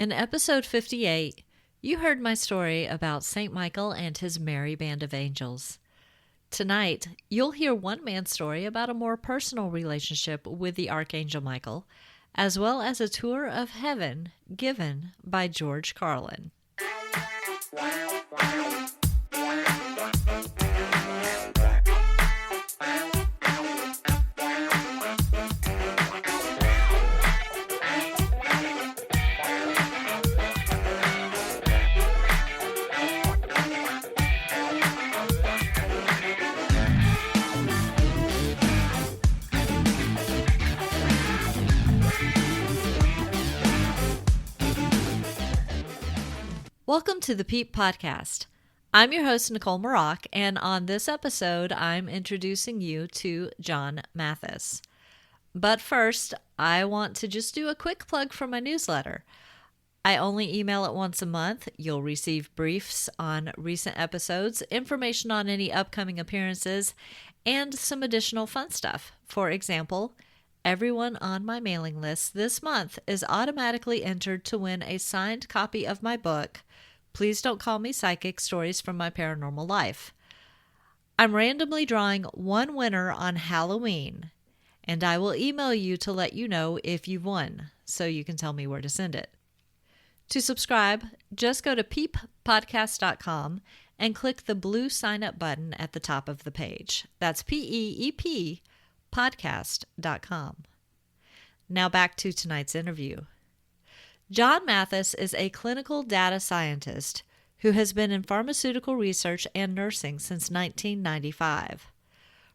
In episode 58, you heard my story about St. Michael and his merry band of angels. Tonight, you'll hear one man's story about a more personal relationship with the Archangel Michael, as well as a tour of heaven given by George Carlin. Welcome to the Peep Podcast. I'm your host, Nicole Maroc, and on this episode, I'm introducing you to John Mathis. But first, I want to just do a quick plug for my newsletter. I only email it once a month. You'll receive briefs on recent episodes, information on any upcoming appearances, and some additional fun stuff. For example, everyone on my mailing list this month is automatically entered to win a signed copy of my book, Please Don't Call Me Psychic, Stories from My Paranormal Life. I'm randomly drawing one winner on Halloween, and I will email you to let you know if you've won, so you can tell me where to send it. To subscribe, just go to peeppodcast.com and click the blue sign up button at the top of the page. That's PEEP podcast.com. Now back to tonight's interview. John Mathis is a clinical data scientist who has been in pharmaceutical research and nursing since 1995.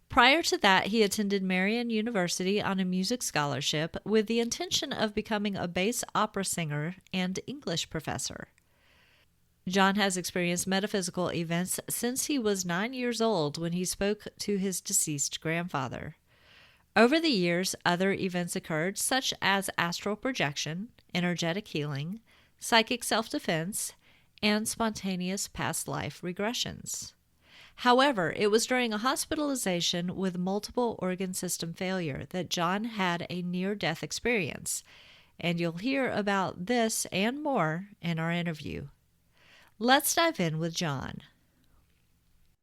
Prior to that, he attended Marian University on a music scholarship with the intention of becoming a bass opera singer and English professor. John has experienced metaphysical events since he was 9 years old when he spoke to his deceased grandfather. Over the years, other events occurred, such as astral projection, energetic healing, psychic self-defense, and spontaneous past life regressions. However, it was during a hospitalization with multiple organ system failure that John had a near-death experience, and you'll hear about this and more in our interview. Let's dive in with John.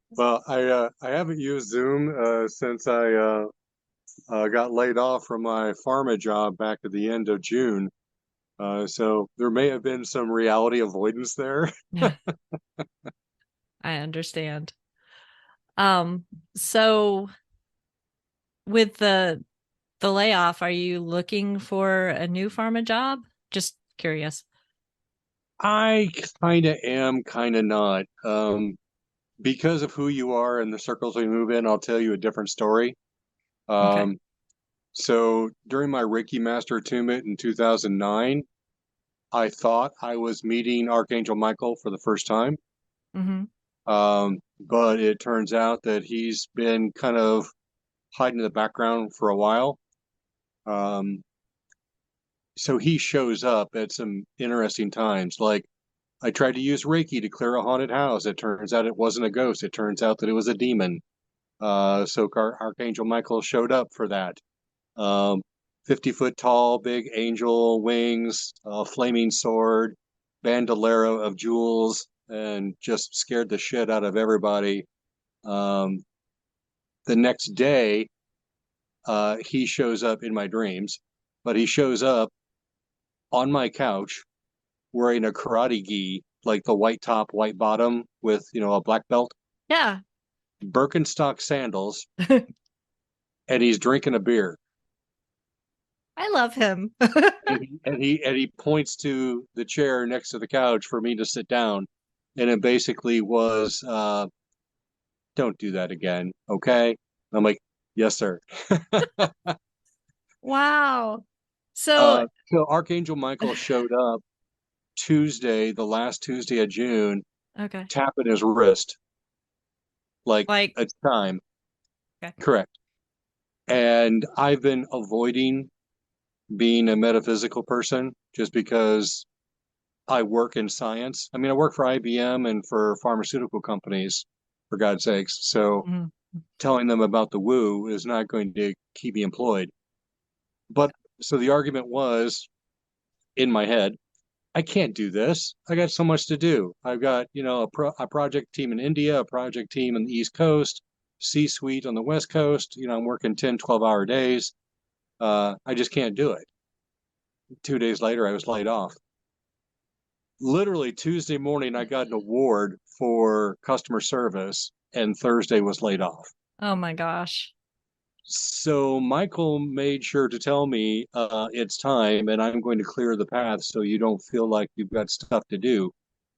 Well, I haven't used Zoom since I got laid off from my pharma job back at the end of June. So there may have been some reality avoidance there. I understand. So with the layoff, are you looking for a new pharma job? Just curious. I kind of am, kind of not. Because of who you are and the circles we move in, I'll tell you a different story. Okay. So during my Reiki Master Attunement in 2009, I thought I was meeting Archangel Michael for the first time. Mm-hmm. But it turns out that he's been kind of hiding in the background for a while. So he shows up at some interesting times. Like I tried to use Reiki to clear a haunted house. It turns out it wasn't a ghost. It turns out that it was a demon. So Archangel Michael showed up for that. 50-foot tall, big angel wings, flaming sword, bandolero of jewels, and just scared the shit out of everybody. The next day, he shows up in my dreams, but he shows up on my couch wearing a karate gi, like the white top, white bottom with, a black belt. Yeah. Birkenstock sandals, and he's drinking a beer. I love him. and he points to the chair next to the couch for me to sit down, and it basically was, don't do that again, okay? And I'm like, yes, sir. Wow. So Archangel Michael showed up Tuesday, the last Tuesday of June, okay. tapping his wrist like a chime. Okay. Correct. And I've been avoiding being a metaphysical person just because I work in science. I mean, I work for IBM and for pharmaceutical companies, for God's sakes. So telling them about the woo is not going to keep me employed. But so the argument was in my head, I can't do this. I got so much to do. I've got, a project team in India, a project team in the East Coast, C-suite on the West Coast. I'm working 10, 12-hour days. I just can't do it. 2 days later, I was laid off. Literally Tuesday morning, I got an award for customer service, and Thursday was laid off. Oh my gosh. So Michael made sure to tell me it's time, and I'm going to clear the path so you don't feel like you've got stuff to do.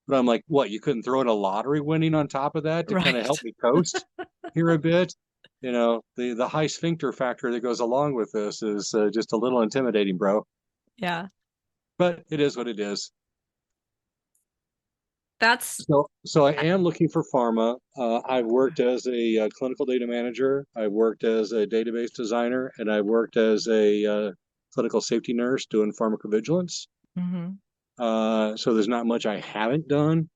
But I'm like, what? You couldn't throw in a lottery winning on top of that to kind of help Right. me coast here a bit? The high sphincter factor that goes along with this is just a little intimidating, bro. Yeah. But it is what it is. That's So I am looking for pharma. I've worked as a clinical data manager. I've worked as a database designer, and I've worked as a clinical safety nurse doing pharmacovigilance. mhm. So there's not much I haven't done.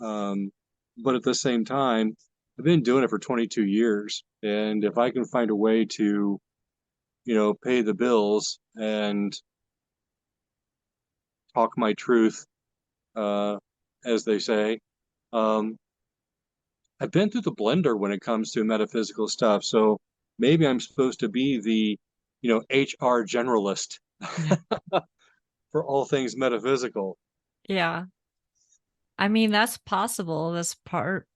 Um, but at the same time, I've been doing it for 22 years. And if I can find a way to, pay the bills and talk my truth, uh, as they say, um, I've been through the blender when it comes to metaphysical stuff. So maybe I'm supposed to be the, HR generalist for all things metaphysical. Yeah. I mean, that's possible. That's part.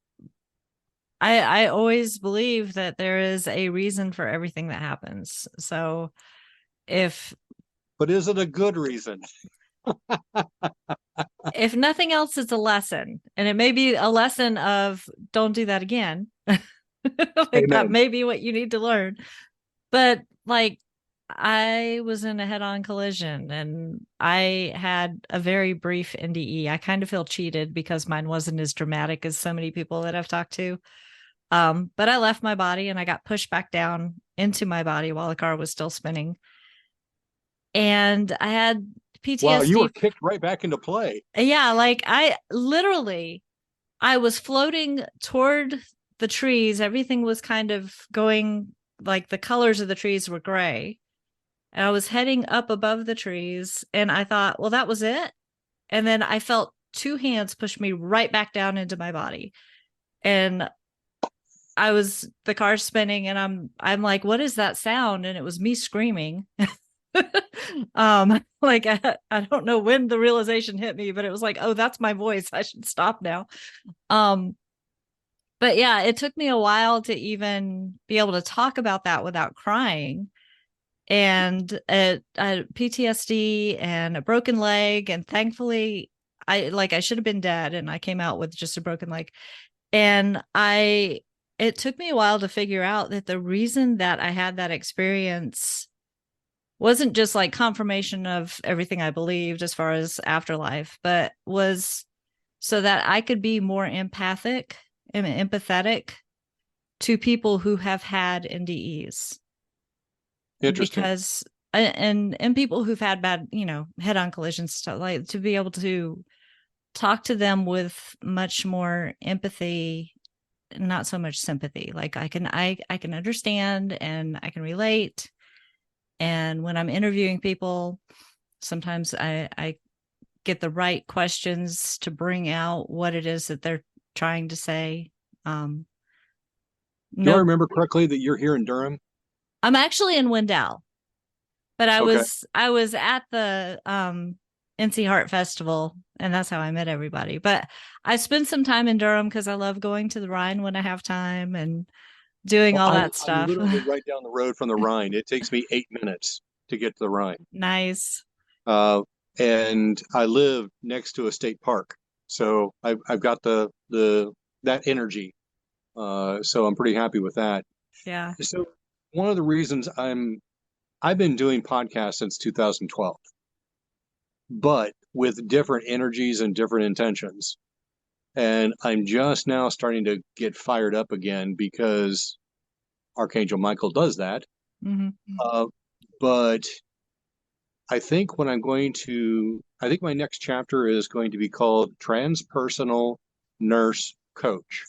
I always believe that there is a reason for everything that happens. So if But is it a good reason? if nothing else, it's a lesson. And it may be a lesson of don't do that again. Like that Amen. may be what you need to learn. But like I was in a head-on collision and I had a very brief NDE. I kind of feel cheated because mine wasn't as dramatic as so many people that I've talked to. But I left my body and I got pushed back down into my body while the car was still spinning. And I had Wow, you were PTSD. kicked right back into play. Yeah, like I was floating toward the trees. Everything was kind of going like the colors of the trees were gray. And I was heading up above the trees and I thought, well, that was it. And then I felt two hands push me right back down into my body. And the car spinning and I'm like, what is that sound? And it was me screaming. Like I don't know when the realization hit me, but it was like, oh, that's my voice. I should stop now. Um, but yeah, it took me a while to even be able to talk about that without crying. And PTSD and a broken leg. And thankfully, I should have been dead and I came out with just a broken leg. And it took me a while to figure out that the reason that I had that experience wasn't just like confirmation of everything I believed as far as afterlife, but was so that I could be more empathic and empathetic to people who have had NDEs. Interesting. Because and people who've had bad, head-on collisions stuff, like to be able to talk to them with much more empathy, not so much sympathy. Like I can understand and I can relate. And when I'm interviewing people, sometimes I get the right questions to bring out what it is that they're trying to say. Um, Do I no, remember correctly that you're here in Durham? I'm actually in Wendell, but I Okay. was I was at the NC Heart Festival, and that's how I met everybody. But I spend some time in Durham because I love going to the Rhine when I have time and doing Well, all I'm that I'm stuff. literally right down the road from the Rhine. It takes me 8 minutes to get to the Rhine. Nice. Uh, and I live next to a state park. So I've got the that energy. So I'm pretty happy with that. Yeah. So one of the reasons I've been doing podcasts since 2012, but with different energies and different intentions. And I'm just now starting to get fired up again because Archangel Michael does that. Mm-hmm. Uh, but I think my next chapter is going to be called Transpersonal Nurse Coach.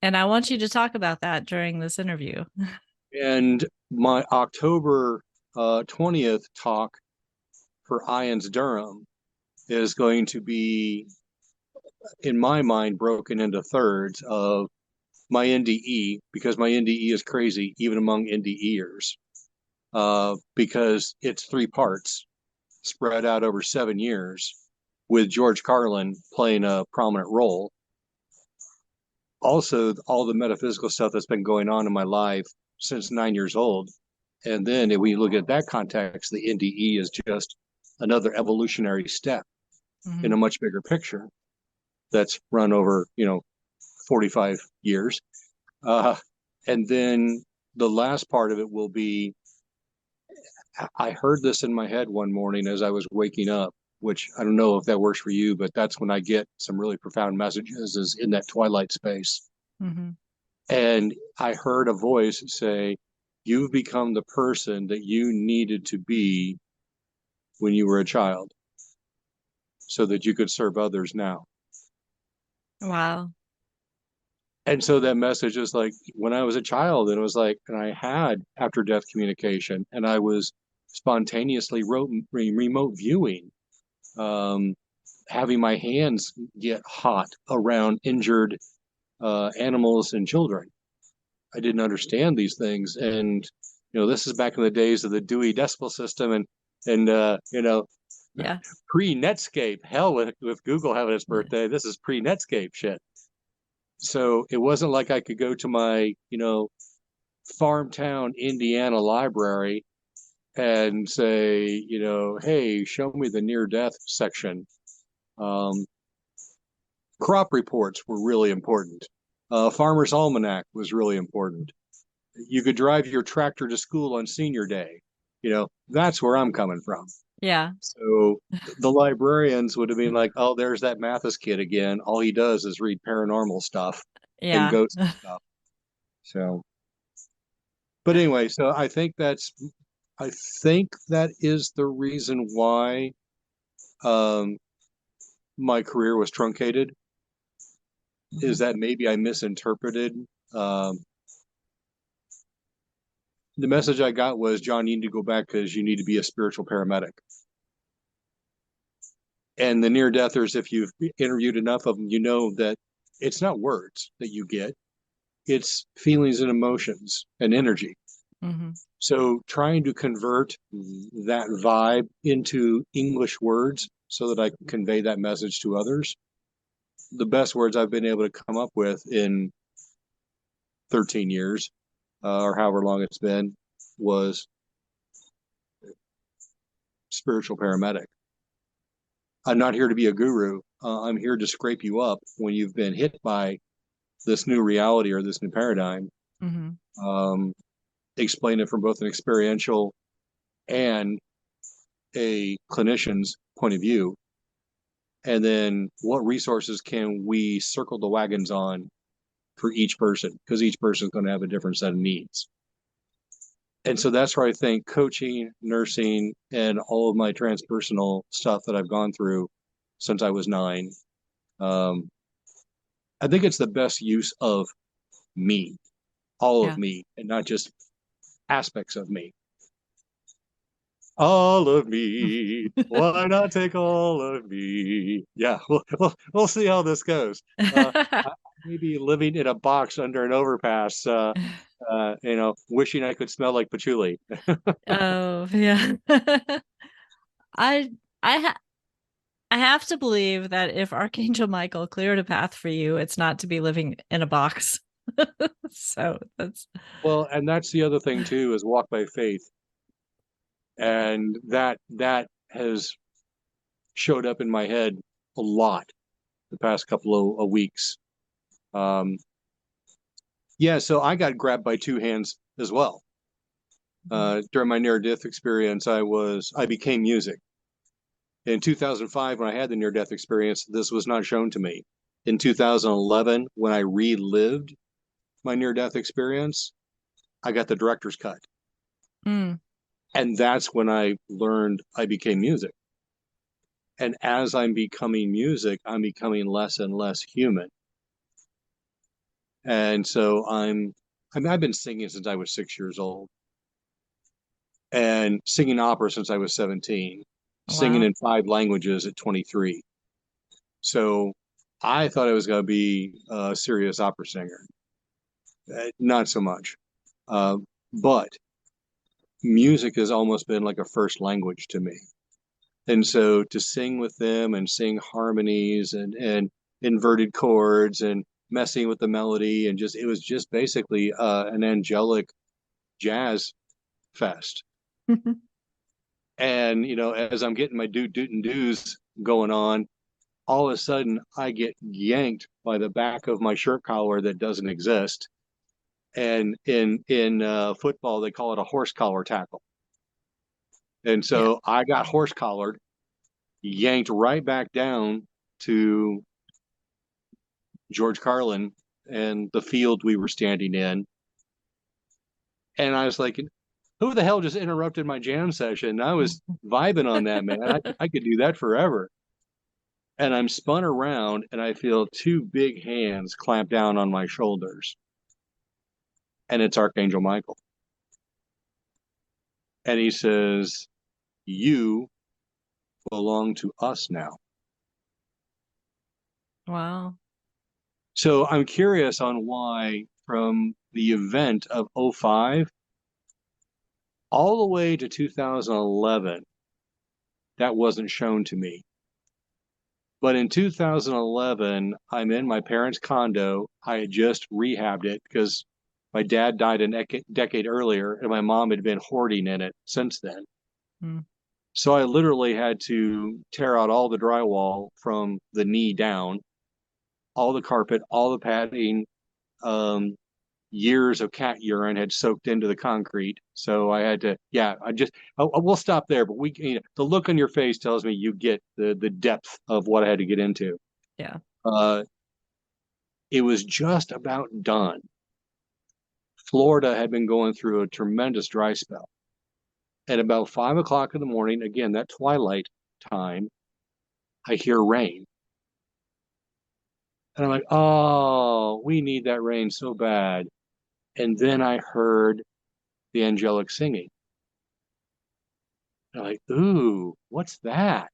And I want you to talk about that during this interview. And my October 20th talk for Ian's Durham is going to be, in my mind, broken into thirds of my NDE, because my NDE is crazy, even among NDEers, because it's 3 parts spread out over 7 years with George Carlin playing a prominent role. Also, all the metaphysical stuff that's been going on in my life since 9 years old. And then if we look at that context, the NDE is just another evolutionary step in Hmm. a much bigger picture that's run over, 45 years. Uh, and then the last part of it will be, I heard this in my head one morning as I was waking up, which I don't know if that works for you, but that's when I get some really profound messages, is in that twilight space. Hmm. And I heard a voice say, "You've become the person that you needed to be when you were a child so that you could serve others now." Wow. And so that message is like when I was a child, and it was like, and I had after death communication, and I was spontaneously remote viewing, um, having my hands get hot around injured animals and children. I didn't understand these things, and this is back in the days of the Dewey Decimal System, and Yeah. pre Netscape. Hell, with Google having its birthday, this is pre Netscape shit. So it wasn't like I could go to my farmtown Indiana library and say, hey, show me the near death section. Um, Crop reports were really important. Farmer's Almanac was really important. You could drive your tractor to school on senior day. That's where I'm coming from. Yeah. So the librarians would have been like, oh, there's that Mathis kid again. All he does is read paranormal stuff and Yeah. ghost stuff. So, but anyway, so I think that is the reason why um, my career was truncated, is Hmm. that maybe I misinterpreted. Um, the message I got was, John, you need to go back because you need to be a spiritual paramedic. And the near deathers, if you've interviewed enough of them, you know that it's not words that you get, it's feelings and emotions and energy. Hmm. So trying to convert that vibe into English words so that I can convey that message to others, the best words I've been able to come up with in 13 years, or however long it's been, was spiritual paramedic. I'm not here to be a guru. I'm here to scrape you up when you've been hit by this new reality or this new paradigm. Hmm. Um, Explain it from both an experiential and a clinician's point of view. And then what resources can we circle the wagons on for each person? Because each person is going to have a different set of needs. And so that's where I think coaching, nursing, and all of my transpersonal stuff that I've gone through since I was 9, um, I think it's the best use of me, all of Yeah. me, and not just aspects of me. All of me. Why not take all of me? Yeah, we'll see how this goes. I may be living in a box under an overpass, wishing I could smell like patchouli. Oh, yeah. I I ha I have to believe that if Archangel Michael cleared a path for you, it's not to be living in a box. So that's Well, and that's the other thing too, is walk by faith, and that has showed up in my head a lot the past couple of weeks. Um, yeah, so I got grabbed by 2 hands as well. During my near death experience, I became music. In 2005, when I had the near death experience, this was not shown to me. In 2011, when I relived my near death experience, I got the director's cut. mm, And that's when I learned I became music. And as I'm becoming music, I'm becoming less and less human. And so I've been singing since I was 6 years old, and singing opera since I was 17. singing Wow. in 5 languages at 23. So I thought I was going to be a serious opera singer. Not so much. Uh, but music has almost been like a first language to me. And so to sing with them and sing harmonies and inverted chords and messing with the melody and just, it was just basically an angelic jazz fest. And, as I'm getting my doot and doos going on, all of a sudden I get yanked by the back of my shirt collar that doesn't exist. And in football, they call it a horse collar tackle. And Yeah. so I got horse collared, yanked right back down to George Carlin and the field we were standing in. And I was like, who the hell just interrupted my jam session? I was vibing on that, man. I could do that forever. And I'm spun around and I feel two big hands clamp down on my shoulders. And it's Archangel Michael. And he says, you belong to us now. Wow. So I'm curious on why from the event of '05 all the way to 2011, that wasn't shown to me. But in 2011, I'm in my parents' condo. I had just rehabbed it because my dad died a decade earlier and my mom had been hoarding in it since then. Mm. So I literally had to tear out all the drywall from the knee down, all the carpet, all the padding. Um, Years of cat urine had soaked into the concrete. So I had to, yeah, we'll stop there. But the look on your face tells me you get the depth of what I had to get into. Yeah. Uh, it was just about done. Florida had been going through a tremendous dry spell. At about 5 o'clock in the morning, again, that twilight time, I hear rain. And I'm like, oh, we need that rain so bad. And then I heard the angelic singing. And I'm like, ooh, what's that?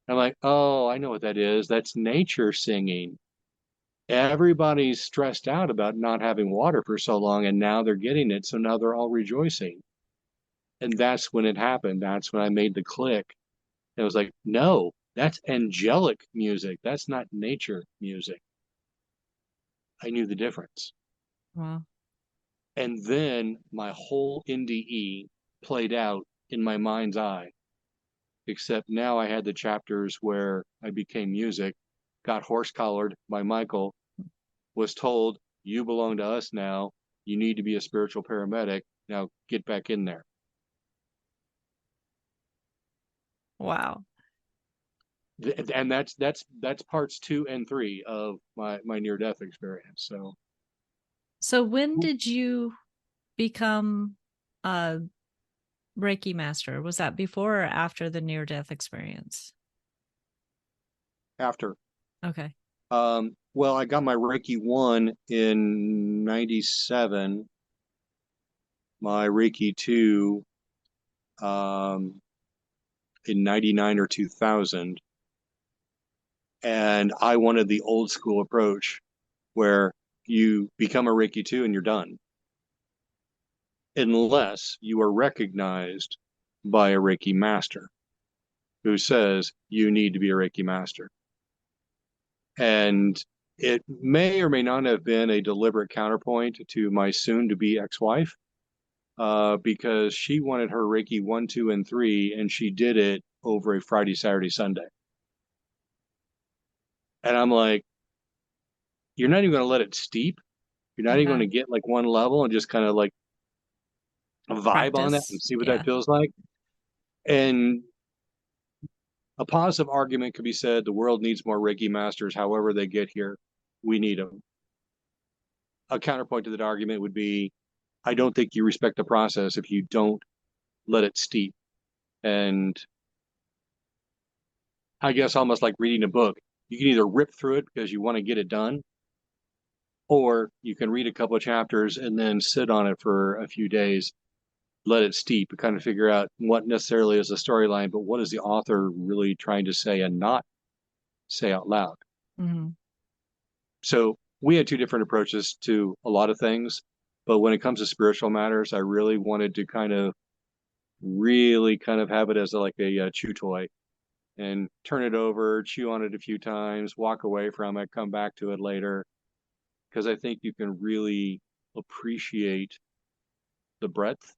And I'm like, oh, I know what that is. That's nature singing. Everybody's stressed out about not having water for so long, and now they're getting it. So now they're all rejoicing. And that's when it happened. That's when I made the click. And I was like, no, that's angelic music. That's not nature music. I knew the difference. Wow. And then my whole NDE played out in my mind's eye, except now I had the chapters where I became music, got horse collared by Michael, was told, you belong to us now. You need to be a spiritual paramedic. Now get back in there. Wow. And that's parts 2 and 3 of my near death experience. So when did you become a Reiki master? Was that before or after the near death experience? After, Okay. well, I got my Reiki 1 in '97, my Reiki 2 um, in '99 or 2000, and I wanted the old school approach where you become a Reiki 2 and you're done, unless you are recognized by a Reiki master who says you need to be a Reiki master. And it may or may not have been a deliberate counterpoint to my soon to be ex-wife, because she wanted her Reiki 1, 2, and 3, and she did it over a Friday, Saturday, Sunday. And I'm like, you're not even going to let it steep. You're not even going Yeah. to get like one level and just kind of like vibe on that and Practice. see what that Yeah. feels like. And a positive argument could be said the world needs more Reiki masters, however they get here. We need them. A counterpoint to that argument would be I don't think you respect the process if you don't let it steep. And I guess almost like reading a book, you can either rip through it because you want to get it done, or you can read a couple of chapters and then sit on it for a few days, let it steep and kind of figure out what necessarily is the storyline, but what is the author really trying to say and not say out loud. Mm-hmm. So we had two different approaches to a lot of things, but when it comes to spiritual matters, I really wanted to really kind of have it as like a chew toy and turn it over, chew on it a few times, walk away from it, come back to it later, because I think you can really appreciate the breadth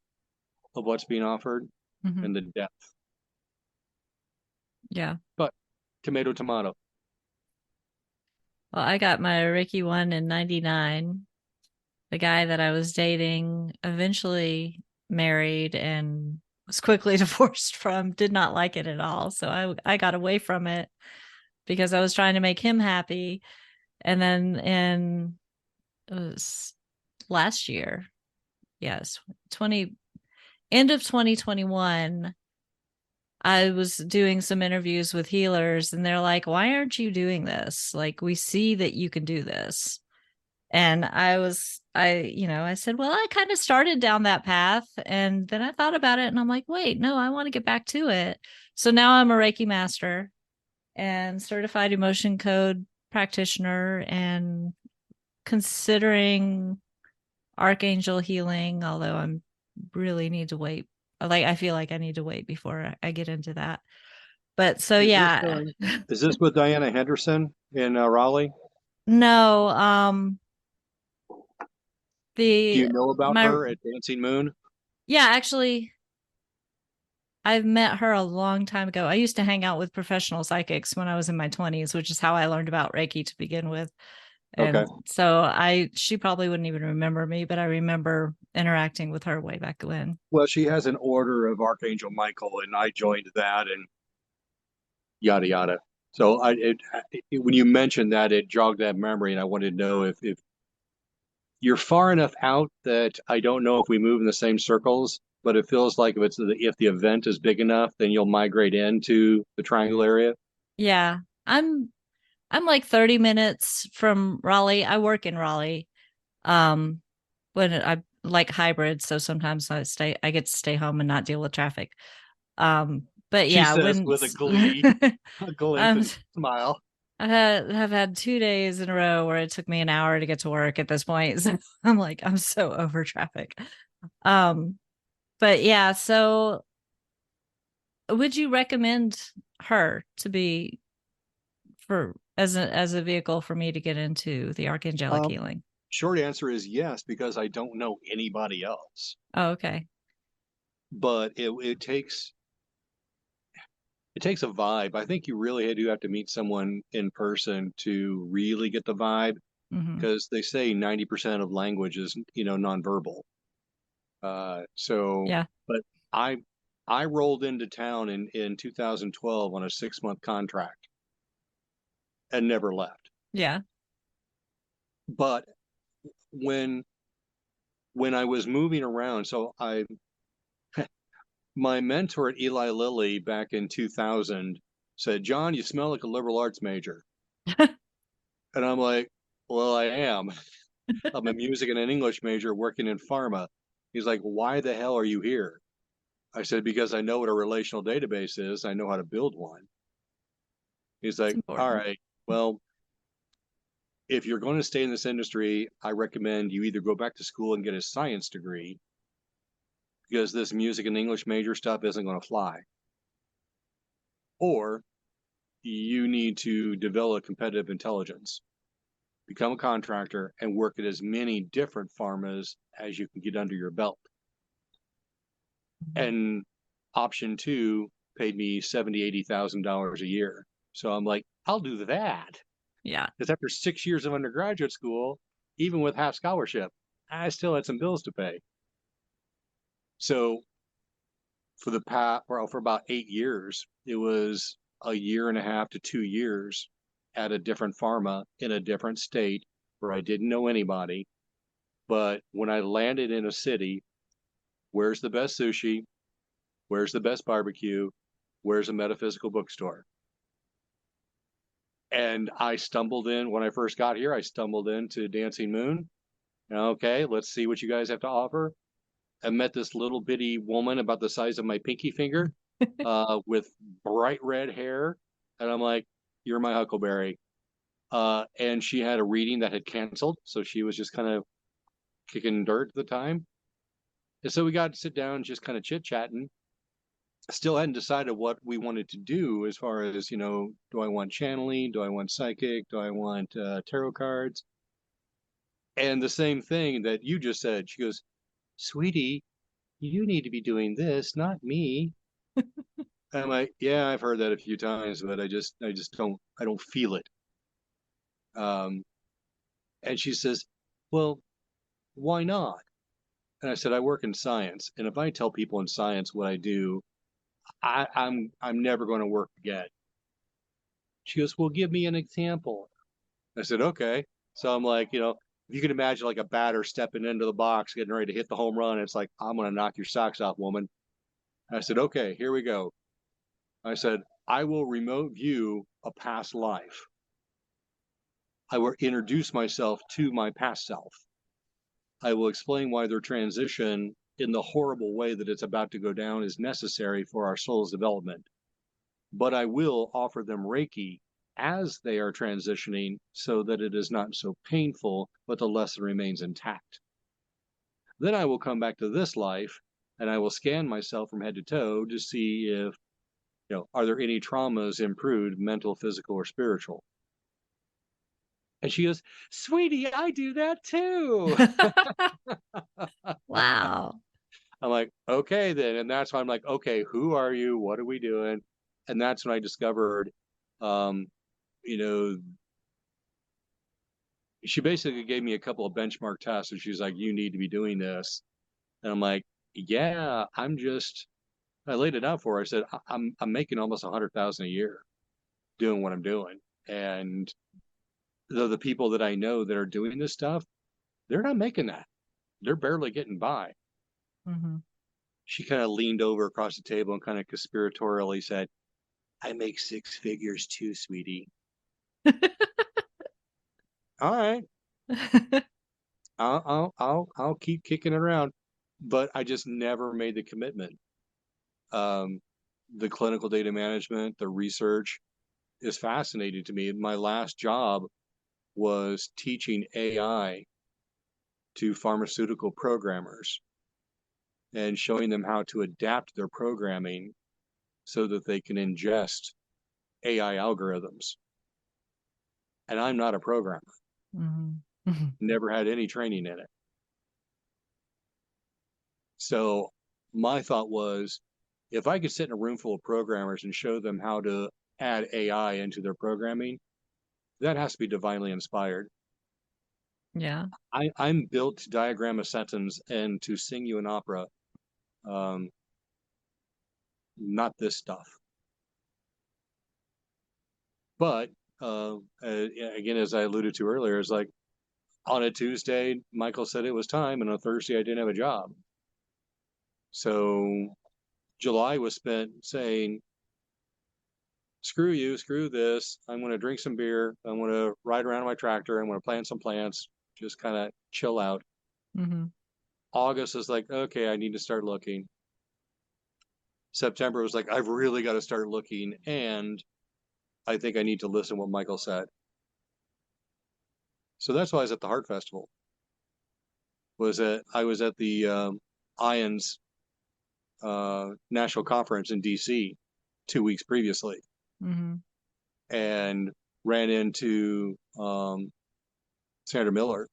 of what's being offered Mm-hmm. and the depth. Yeah. But tomato, tomato. Well, I got my Reiki one in 99. The guy that I was dating eventually married and was quickly divorced from, did not like it at all. So I got away from it because I was trying to make him happy. And then in it was last year, yes, 20 end of 2021, I was doing some interviews with healers and they're like, "Why aren't you doing this? Like we see that you can do this." And I said, well, I kind of started down that path. And then I thought about it and I'm like, wait, no, I want to get back to it. So now I'm a Reiki master and certified emotion code practitioner and considering archangel healing, although I'm really need to wait. Like, I feel like I need to wait before I get into that. But so, Is this yeah, is this with Diana Henderson in Raleigh? no, Do you the, know about my, her at Dancing Moon? yeah, actually, I've met her a long time ago. I used to hang out with professional psychics when I was in my 20s, which is how I learned about Reiki to begin with. Okay. And so she probably wouldn't even remember me, but I remember interacting with her way back when. Well, she has an order of Archangel Michael, and I joined that, and yada yada. So when you mentioned that, it jogged that memory, and I wanted to know if you're far enough out that I don't know if we move in the same circles, but it feels like if the event is big enough, then you'll migrate into the triangle area. Yeah. I'm like 30 minutes from Raleigh. I work in Raleigh. Um when I like hybrid, so sometimes I get to stay home and not deal with traffic. But She yeah, says when with a glee, a glint um and smile. have had 2 days in a row where it took me an hour to get to work at this point. So I'm like, I'm so over traffic. Um, but yeah, so would you recommend her to be for as a vehicle for me to get into the archangelic Um, healing? Short answer is yes, because I don't know anybody else. Oh, okay. But it takes a vibe. I think you really do have to meet someone in person to really get the vibe, Hmm. because they say 90% of language is, nonverbal. So, Yeah. but I I rolled into town in 2012 on a 6-month contract and never left. Yeah. But when when I was moving around, so I my mentor at Eli Lilly back in 2000 said, "John, you smell like a liberal arts major." And I'm like, "Well, I am. I'm a music and an English major working in pharma." He's like, "Why the hell are you here?" I said, "Because I know what a relational database is. I know how to build one." He's It's like, "All important. right, well, if you're going to stay in this industry, I recommend you either go back to school and get a science degree, because this music and English major stuff isn't going to fly, or you need to develop competitive intelligence, become a contractor, and work at as many different pharmas as you can get under your belt." Mhm. And option two paid me $80,000 a year. So I'm like, I'll do that. Yeah. Because after 6 years of undergraduate school, even with half scholarship, I still had some bills to pay. So for about 8 years, it was a year and a half to 2 years at a different pharma in a different state where I didn't know anybody. But when I landed in a city, where's the best sushi? Where's the best barbecue? Where's a metaphysical bookstore? And when I first got here, I stumbled into Dancing Moon. Okay, let's see what you guys have to offer. I met this little bitty woman about the size of my pinky finger, with bright red hair, and I'm like, "You're my Huckleberry." And she had a reading that had canceled, so she was just kind of kicking dirt at the time. And so we got to sit down, just kind of chit chatting. Still hadn't decided what we wanted to do as far as, do I want channeling? Do I want psychic? Do I want tarot cards? And the same thing that you just said, she goes, "Sweetie, you need to be doing this, not me." And I'm like, "Yeah, I've heard that a few times, but I just I don't feel it." Um, and she says, "Well, why not?" And I said, "I work in science, and if I tell people in science what I do, I'm never going to work again." She goes, "Well, give me an example." I said, "Okay." So I'm like, if you can imagine like a batter stepping into the box, getting ready to hit the home run, it's like, "I'm going to knock your socks off, woman." I said, "Okay, here we go." I said, "I will remote view a past life. I will introduce myself to my past self. I will explain why their transition in the horrible way that it's about to go down is necessary for our soul's development. But I will offer them Reiki as they are transitioning so that it is not so painful, but the lesson remains intact. Then I will come back to this life and I will scan myself from head to toe to see if, are there any traumas improved, mental, physical, or spiritual?" And she goes, "Sweetie, I do that too." Wow. I'm like, "Okay, then." And that's why I'm like, "Okay, who are you? What are we doing?" And that's when I discovered, um, you know, she basically gave me a couple of benchmark tests and she's like, "You need to be doing this." And I'm like, "Yeah, I laid it out for her. I said, I'm making almost 100,000 a year doing what I'm doing. And the people that I know that are doing this stuff, they're not making that. They're barely getting by." Hmm. She kind of leaned over across the table and kind of conspiratorially said, "I make six figures too, sweetie." All right, I'll keep kicking it around, but I just never made the commitment. Um, the clinical data management, the research is fascinating to me. My last job was teaching AI to pharmaceutical programmers and showing them how to adapt their programming so that they can ingest AI algorithms. And I'm not a programmer, Hmm. never had any training in it. So my thought was, if I could sit in a room full of programmers and show them how to add AI into their programming, that has to be divinely inspired. Yeah. I'm built to diagram a sentence and to sing you an opera, um, not this stuff. But again, as I alluded to earlier, it's like on a Tuesday, Michael said it was time, and on a Thursday, I didn't have a job. So July was spent saying, "Screw you, screw this. I'm going to drink some beer. I'm going to ride around my tractor. I'm going to plant some plants, just kind of chill out." Hmm. August is like, "Okay, I need to start looking." September was like, "I've really got to start looking. And I think I need to listen to what Michael said." So that's why I was at the Heart Festival. I was at the Ions national conference in DC 2 weeks previously, Hmm. and ran into Senator Miller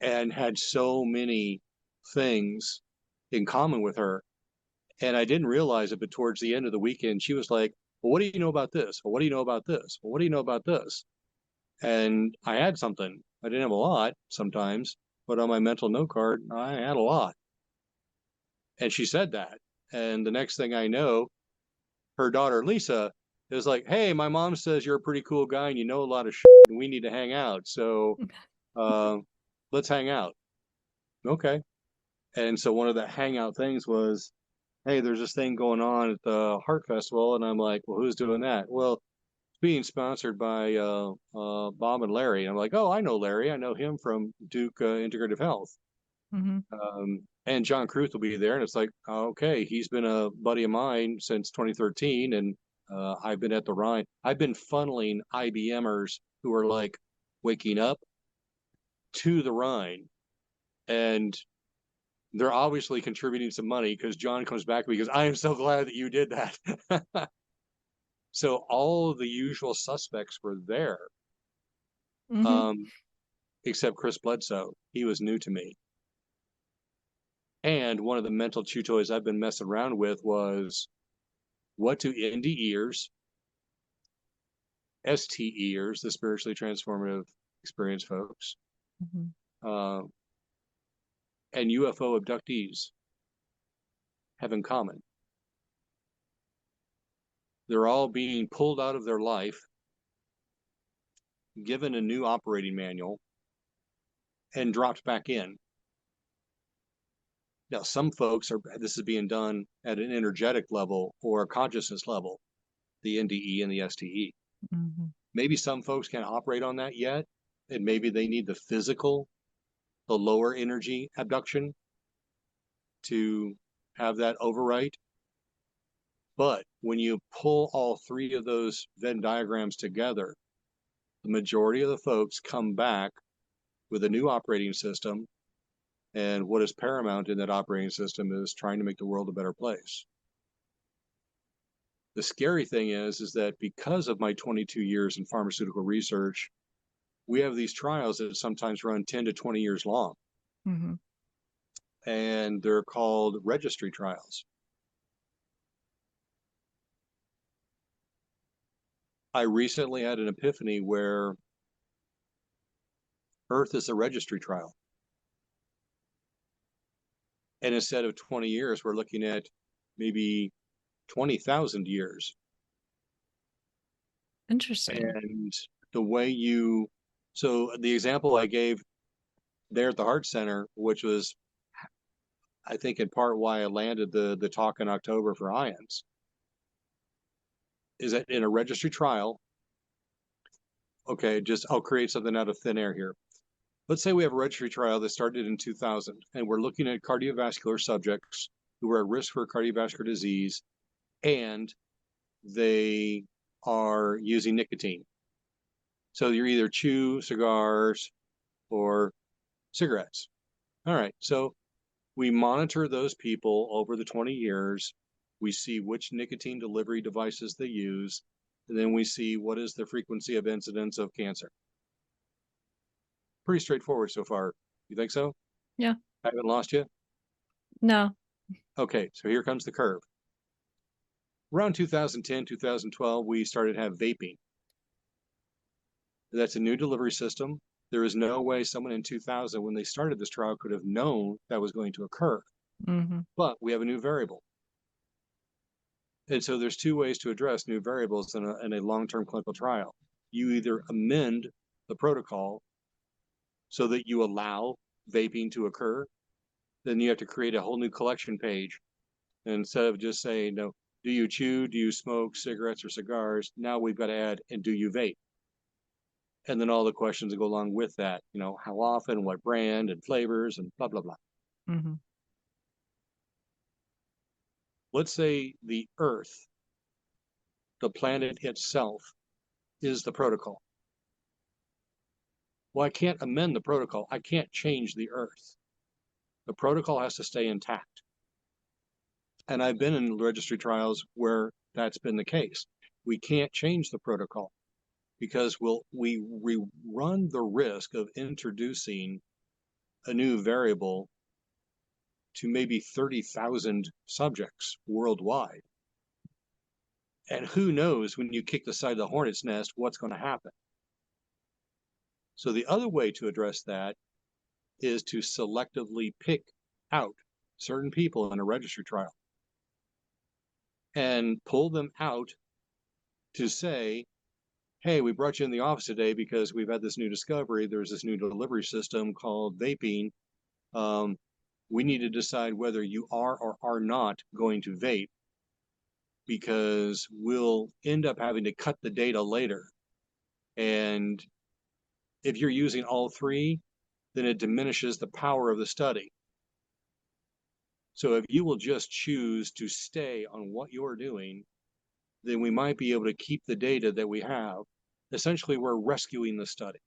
and had so many things in common with her. And I didn't realize it, but towards the end of the weekend, she was like, "Well, what do you know about this? Well, what do you know about this? Well, what do you know about this?" And I had something. I didn't have a lot sometimes, but on my mental note card, I had a lot. And she said that. And the next thing I know, her daughter, Lisa, is like, "Hey, my mom says you're a pretty cool guy and you know a lot of shit and we need to hang out. So uh, let's hang out." Okay. And so one of the hangout things was, "Hey, there's this thing going on at the Heart Festival." And I'm like, "Well, who's doing that?" "Well, it's being sponsored by Bob and Larry." And I'm like, "Oh, I know Larry. I know him from Duke Integrative Health." Hmm. And John Cruth will be there, and it's like, okay, he's been a buddy of mine since 2013, and I've been at the Rhine. I've been funneling IBMers who are like waking up to the Rhine, and they're obviously contributing some money because John comes back because I am so glad that you did that. So all of the usual suspects were there, Mm-hmm. except Chris Bledsoe. He was new to me. And one of the mental chew toys I've been messing around with was, what do NDEers, STEers, the spiritually transformative experience folks, Mm-hmm. uh, and UFO abductees have in common? They're all being pulled out of their life, given a new operating manual, and dropped back in. Now, some folks this is being done at an energetic level or a consciousness level, the NDE and the STE. Mm-hmm. Maybe some folks can't operate on that yet, and maybe they need the physical, the lower energy abduction to have that overwrite. But when you pull all three of those Venn diagrams together, the majority of the folks come back with a new operating system. And what is paramount in that operating system is trying to make the world a better place. The scary thing is that because of my 22 years in pharmaceutical research, we have these trials that sometimes run 10 to 20 years long. Mm-hmm. And they're called registry trials. I recently had an epiphany where Earth is a registry trial. And instead of 20 years, we're looking at maybe 20,000 years. Interesting. And the way so the example I gave there at the Heart Center, which was, I think, in part why I landed the talk in October for IONS, is that in a registry trial, okay, I'll create something out of thin air here. Let's say we have a registry trial that started in 2000, and we're looking at cardiovascular subjects who are at risk for cardiovascular disease, and they are using nicotine. So you either chew cigars or cigarettes. All right. So we monitor those people over the 20 years. We see which nicotine delivery devices they use. And then we see what is the frequency of incidence of cancer. Pretty straightforward so far. You think so? Yeah. I haven't lost you? No. Okay. So here comes the curve. Around 2010, 2012, we started to have vaping. That's a new delivery system. There is no way someone in 2000, when they started this trial, could have known that was going to occur. Mm-hmm. But we have a new variable. And so there's two ways to address new variables in a long-term clinical trial. You either amend the protocol so that you allow vaping to occur, then you have to create a whole new collection page. And instead of just saying, no, do you chew, do you smoke cigarettes or cigars? Now we've got to add, and do you vape? And then all the questions that go along with that, how often, what brand and flavors and blah, blah, blah. Mm-hmm. Let's say the Earth, the planet itself, is the protocol. Well, I can't amend the protocol. I can't change the Earth. The protocol has to stay intact. And I've been in registry trials where that's been the case. We can't change the protocol because we run the risk of introducing a new variable to maybe 30,000 subjects worldwide. And who knows when you kick the side of the hornet's nest, what's going to happen. So the other way to address that is to selectively pick out certain people in a registry trial and pull them out to say, hey, we brought you in the office today because we've had this new discovery. There's this new delivery system called vaping. We need to decide whether you are or are not going to vape, because we'll end up having to cut the data later. And if you're using all three, then it diminishes the power of the study. So if you will just choose to stay on what you're doing, then we might be able to keep the data that we have. Essentially, we're rescuing the study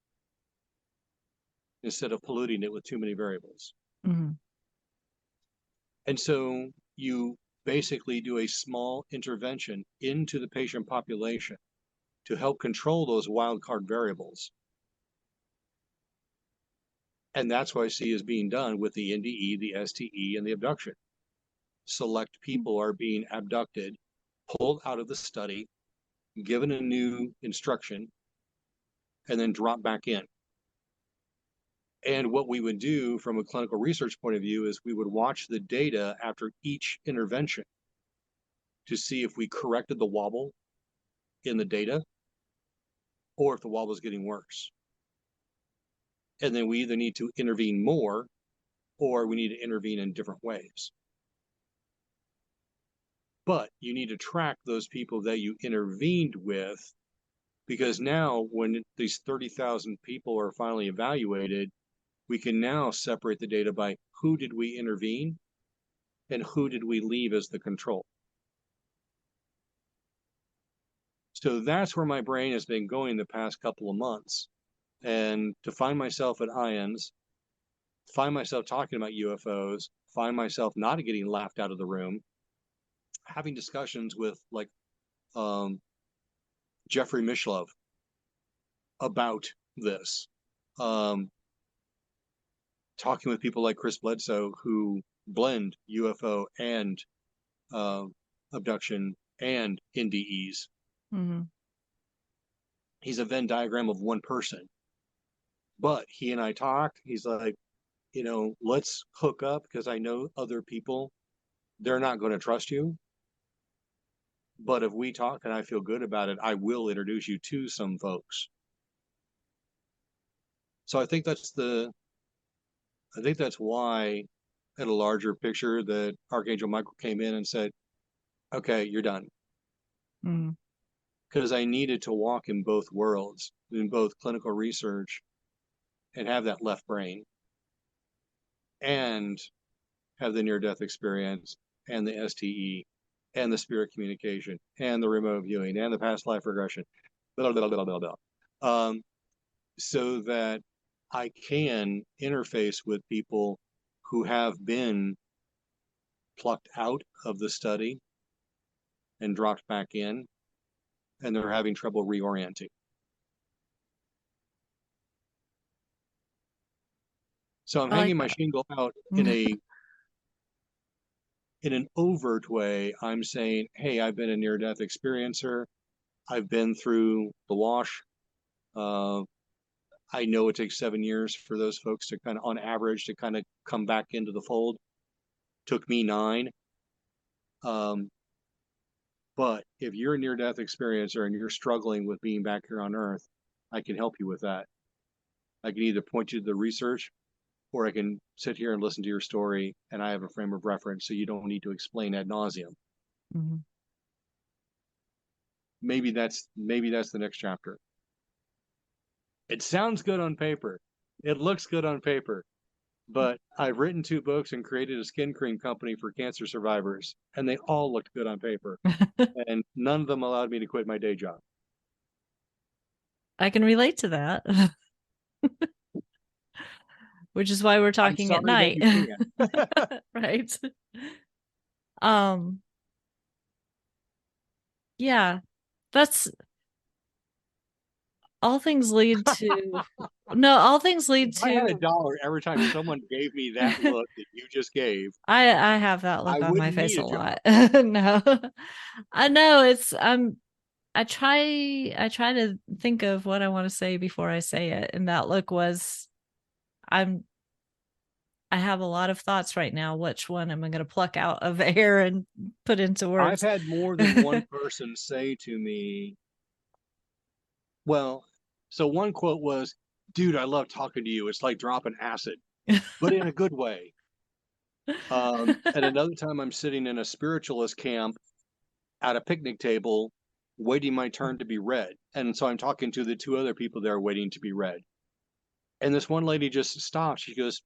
instead of polluting it with too many variables. Mm-hmm. And so you basically do a small intervention into the patient population to help control those wildcard variables. And that's what I see is being done with the NDE, the STE, and the abduction. Select people are being abducted, pulled out of the study, given a new instruction, and then dropped back in. And what we would do from a clinical research point of view is we would watch the data after each intervention to see if we corrected the wobble in the data or if the wobble is getting worse. And then we either need to intervene more or we need to intervene in different ways. But you need to track those people that you intervened with, because now when these 30,000 people are finally evaluated, we can now separate the data by who did we intervene and who did we leave as the control. So that's where my brain has been going the past couple of months. And to find myself at IONS, find myself talking about UFOs, find myself not getting laughed out of the room, having discussions with like Jeffrey Mishlove about this, talking with people like Chris Bledsoe who blend UFO and abduction and NDEs. Mm-hmm. He's a Venn diagram of one person, but he and I talk. He's like, let's hook up because I know other people, they're not going to trust you. But if we talk and I feel good about it, I will introduce you to some folks. So I think that's why at a larger picture that Archangel Michael came in and said, okay, you're done. Mm-hmm. Because I needed to walk in both worlds, in both clinical research and have that left brain and have the near-death experience and the STE and the spirit communication and the remote viewing and the past life regression, blah, blah, blah, blah, blah. So that I can interface with people who have been plucked out of the study and dropped back in, and they're having trouble reorienting. So I'm I like hanging my that. shingle out in an overt way. I'm saying, hey, I've been a near-death experiencer. I've been through the wash. I know it takes 7 years for those folks to kind of, on average, to kind of come back into the fold. Took me 9. But if you're a near-death experiencer and you're struggling with being back here on Earth, I can help you with that. I can either point you to the research, or I can sit here and listen to your story, and I have a frame of reference, so you don't need to explain ad nauseum. Mm-hmm. Maybe that's the next chapter. It sounds good on paper. It looks good on paper. But I've written 2 books and created a skin cream company for cancer survivors, and they all looked good on paper. And none of them allowed me to quit my day job. I can relate to that. Which is why we're talking at night. Right. Yeah. That's all things lead to all things lead If I had to $1 every time someone gave me that look that you just gave, I have that I look on my wouldn't face need a a job. lot. No. I know it's I try to think of what I want to say before I say it, and that look was I'm I have a lot of thoughts right now. Which one am I going to pluck out of air and put into I've words? had more than one person say to me, well, so one quote was, dude, I love talking to you. It's like dropping acid, but in a good way. And another time I'm sitting in a spiritualist camp at a picnic table, waiting my turn to be read. And so I'm talking to the 2 other people there waiting to be read. And this one lady just stopped. She goes,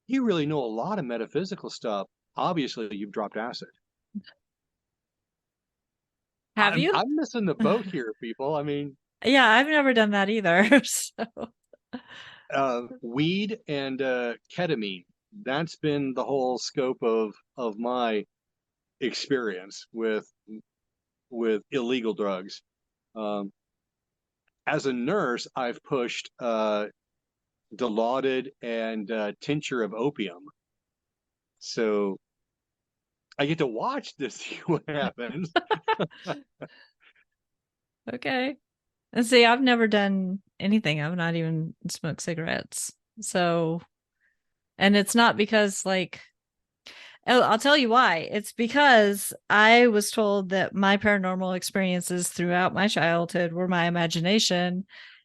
you really know a lot of metaphysical stuff. obviously you've dropped acid. Have you? I'm missing the boat here, people. I mean, Yeah, I've never done that either. So, weed and ketamine. That's been the whole scope of my experience with illegal drugs. Um, as a nurse, I've pushed dilaudid and tincture of opium. So I get to watch this see what happens. okay. And see, I've never done anything. I've not even smoked cigarettes. So, and it's not because like, oh, I'll tell you why. It's because I was told that my paranormal experiences throughout my childhood were my imagination.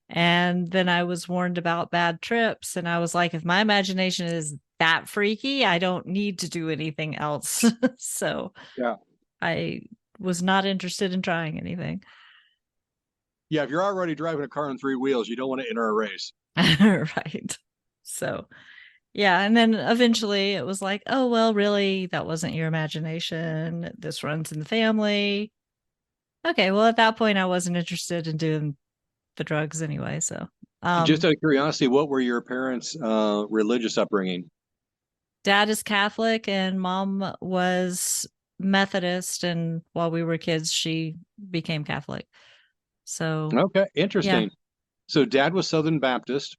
And then I was warned about bad trips. And I was like, if my imagination is that freaky, I don't need to do anything else. So Yeah. I was not interested in trying anything. Yeah, if you're already driving a car on three wheels, you don't want to enter a race. Right. So, yeah. And then eventually it was like, oh, well, really, that wasn't your imagination. This runs in the family. Okay. Well, at that point, I wasn't interested in doing the drugs anyway. So, Just um, out of curiosity, what were your parents' religious upbringing? dad is Catholic and mom was Methodist. And while we were kids, she became Catholic. So, Okay, yeah. interesting. So dad was Southern Baptist,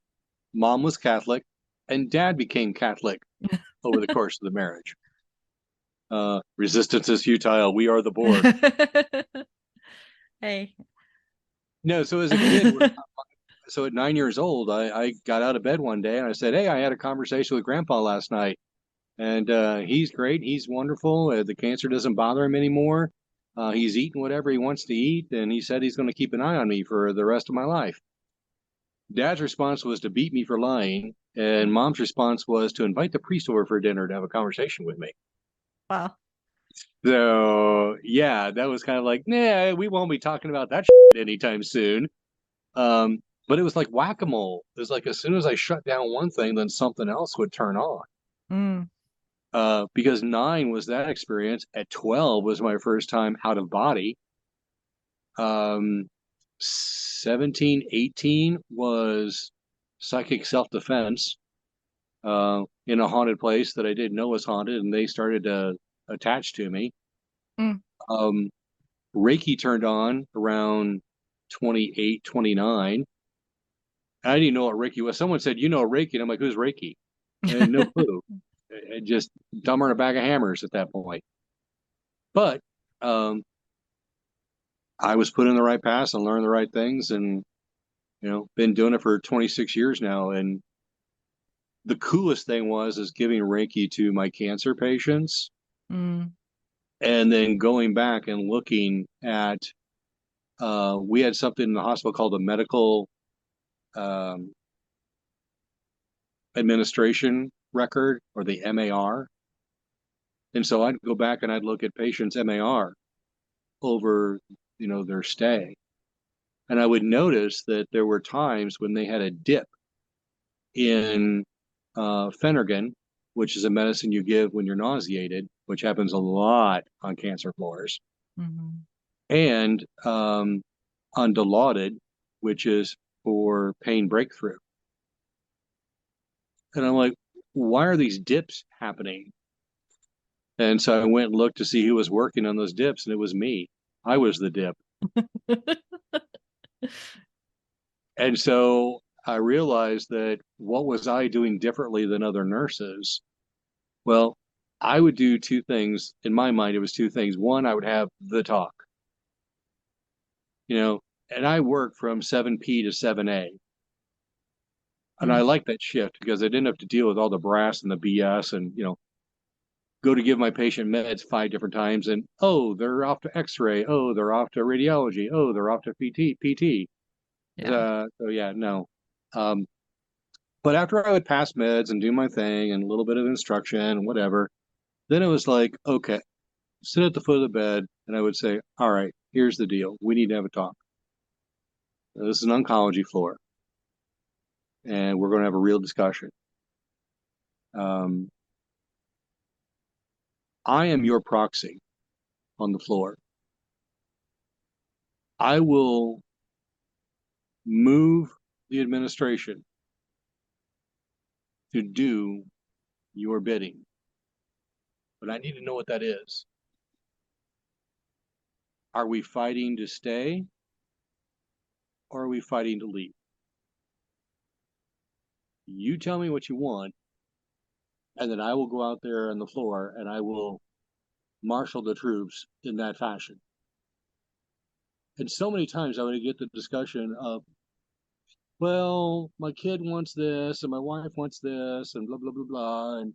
mom was Catholic, and dad became Catholic over the course of the marriage. Resistance is futile. We are the Borg. Hey. No, so as a kid, so at 9 years old, I got out of bed one day and I said, "Hey, I had a conversation with Grandpa last night, and he's great. He's wonderful. The cancer doesn't bother him anymore. He's eating whatever he wants to eat, and he said he's going to keep an eye on me for the rest of my life." Dad's response was to beat me for lying, and mom's response was to invite the priest over for dinner to have a conversation with me. Wow. So yeah, that was kind of like, nah, we won't be talking about that anytime soon. But it was like whack-a-mole. It was like as soon as I shut down one thing, then something else would turn on. Mm. Because 9 was that experience. At 12 was my first time out of body. 17, 18 was psychic self-defense in a haunted place that I didn't know was haunted, and they started to attach to me. Mm. Um, Reiki turned on around 28, 29. I didn't know what Reiki was. Someone said, you know Reiki. And I'm like, who's Reiki? I had no clue. Just dumber than a bag of hammers at that point. But um, I was put in the right path and learned the right things, and been doing it for 26 years now. And the coolest thing is giving Reiki to my cancer patients, Mm. and then going back and looking at we had something in the hospital called a medical um, administration record, or the MAR. And so I'd go back and I'd look at patients' MAR over, their stay. And I would notice that there were times when they had a dip in Phenergan, which is a medicine you give when you're nauseated, which happens a lot on cancer floors, Mhm. and on Dilaudid, which is for pain breakthrough. And I'm like, why are these dips happening? And so I went and looked to see who was working on those dips, and it was me. I was the dip. And so I realized that what was I doing differently than other nurses? Well, I would do two things. In my mind, it was two things. One, I would have the talk, you know, and I worked from 7P to 7A. And I Mm. liked that shift because I didn't have to deal with all the brass and the BS and, go to give my patient meds 5 different times and, oh, they're off to X-ray. Oh, they're off to radiology. Oh, they're off to PT. Yeah. So yeah, no. Um, but after I would pass meds and do my thing and a little bit of instruction and whatever, then it was like, okay, sit at the foot of the bed and I would say, all right, here's the deal. We need to have a talk. This is an oncology floor and we're going to have a real discussion. Um, I am your proxy on the floor. I will move the administration to do your bidding, but I need to know what that is. Are we fighting to stay or are we fighting to leave? You tell me what you want, and then I will go out there on the floor and I will marshal the troops in that fashion. And so many times I would get the discussion of, well, my kid wants this and my wife wants this and blah, blah, blah, blah. And,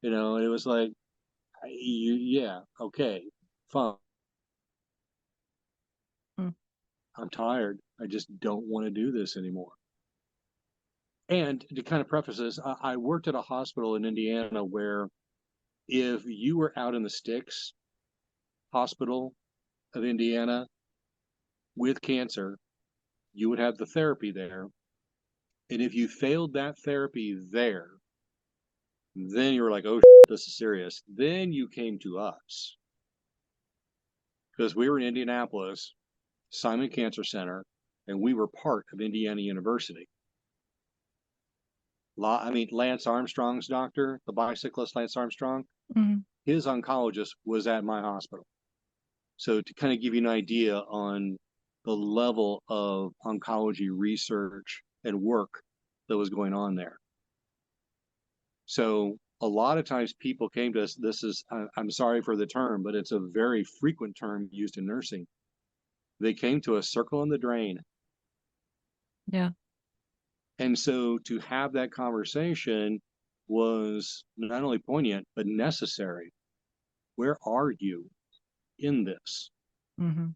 it was like, yeah, okay, fine. Mm. I'm tired. I just don't want to do this anymore. And to kind of preface this, I worked at a hospital in Indiana where if you were out in the sticks, hospital of Indiana with cancer, you would have the therapy there. And if you failed that therapy there, then you were like, oh, this is serious. Then you came to us because we were in Indianapolis, Simon Cancer Center, and we were part of Indiana University. I mean, Lance Armstrong's doctor, the bicyclist Lance Armstrong, Mm-hmm. his oncologist was at my hospital. So to kind of give you an idea on the level of oncology research and work that was going on there. So a lot of times people came to us, I'm sorry for the term, but it's a very frequent term used in nursing. They came to us circling the drain. Yeah. And so to have that conversation was not only poignant, but necessary. Where are you in this? Mm-hmm.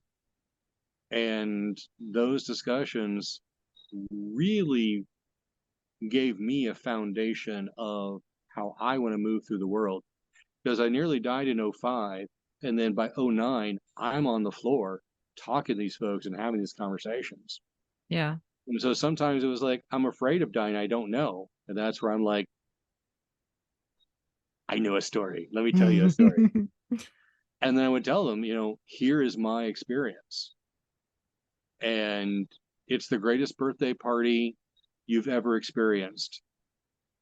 And those discussions really gave me a foundation of how I want to move through the world. Because I nearly died in '05. And then by '09, I'm on the floor talking to these folks and having these conversations. Yeah. And so sometimes it was like, I'm afraid of dying. I don't know. And that's where I'm like, I know a story. Let me tell you a story. And then I would tell them, here is my experience. And it's the greatest birthday party you've ever experienced,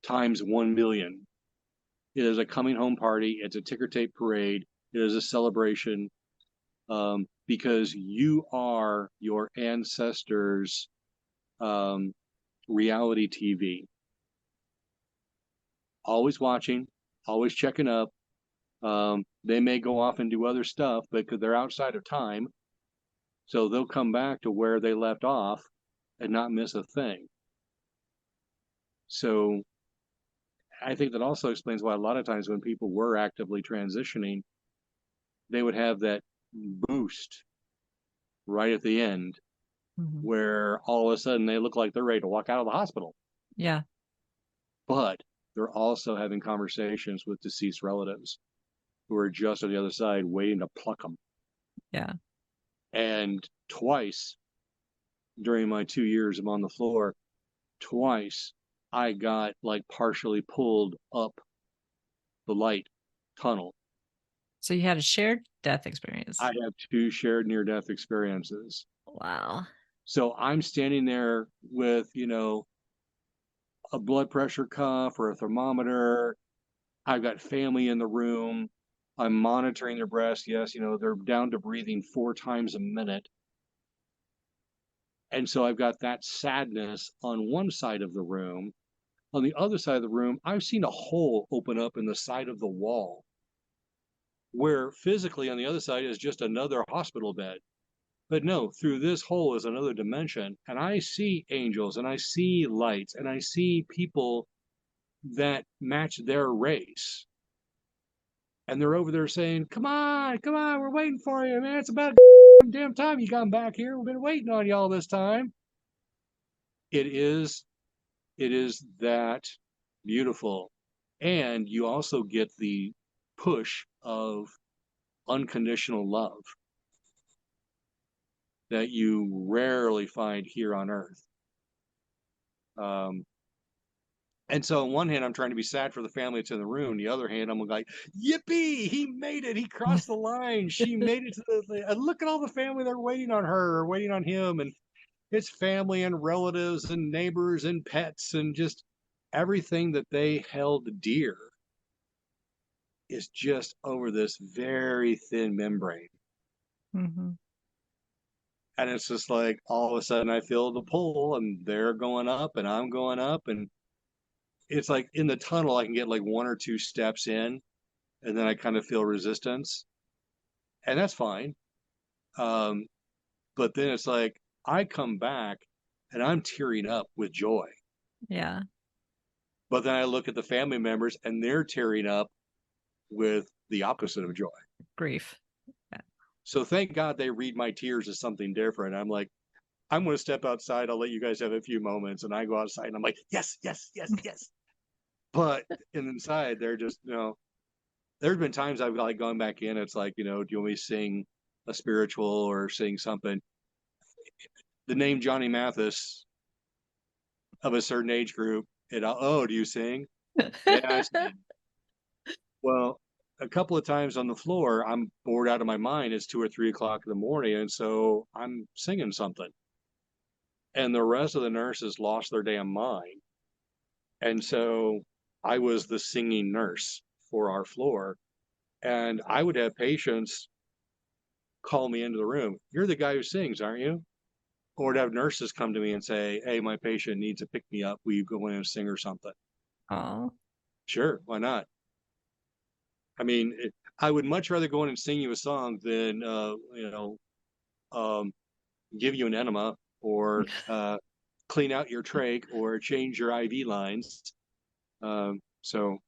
times 1 million. It is a coming home party. It's a ticker tape parade. It is a celebration because you are your ancestors' reality TV. Always watching, always checking up. They may go off and do other stuff because they're outside of time. So they'll come back to where they left off and not miss a thing. So I think that also explains why a lot of times when people were actively transitioning, they would have that boost right at the end Mm-hmm. where all of a sudden they look like they're ready to walk out of the hospital. Yeah. But they're also having conversations with deceased relatives who are just on the other side waiting to pluck them. Yeah. And twice during my 2 years of on the floor, twice I got like partially pulled up the light tunnel. So you had a shared death I experience. have two shared near death experiences. Wow. So I'm standing there with, a blood pressure cuff or a thermometer. I've got family in the room. I'm monitoring their breaths. Yes, they're down to breathing 4 times a minute. And so I've got that sadness on one side of the room. On the other side of the room, I've seen a hole open up in the side of the wall where physically on the other side is just another hospital bed. But no, through this hole is another dimension. And I see angels and I see lights and I see people that match their race. And they're over there saying, come on, we're waiting for you, man. It's about damn time you come back here. We've been waiting on you all this time. It is that beautiful. And you also get the push of unconditional love that you rarely find here on earth. Um, And so on one hand, I'm trying to be sad for the family that's in the room. The other hand, I'm like, yippee, he made it. He crossed the line. She made it to and look at all the family. They're waiting on her or waiting on him. And his family and relatives and neighbors and pets and just everything that they held dear is just over this very thin membrane. Mm-hmm. And it's just like all of a sudden I feel the pull and they're going up and I'm going up. And it's like in the tunnel, I can get like one or two steps in and then I kind of feel resistance. And that's fine. Um, but then it's like I come back and I'm tearing up with joy. Yeah. But then I look at the family members and they're tearing up with the opposite of joy. Grief. Yeah. So thank God they read my tears as something different. I'm like, I'm going to step outside. I'll let you guys have a few moments. And I go outside and I'm like, yes, yes, yes, yes. But inside, they're just, there's been times I've like gone back in. It's like, do you want me to sing a spiritual or sing something? The name Johnny Mathis of a certain age group. And oh, do you sing? Yeah, I sing. Well, a couple of times on the floor, I'm bored out of my mind. It's 2 or 3 o'clock in the morning. And so I'm singing something. And the rest of the nurses lost their damn mind. And so I was the singing nurse for our floor. And I would have patients call me into the room. You're the guy who sings, aren't you? Or to have nurses come to me and say, hey, my patient needs to pick me up. Will you go in and sing or something? Oh. Sure, why not? I mean, I would much rather go in and sing you a song than, um, give you an enema or clean out your trach or change your IV lines. So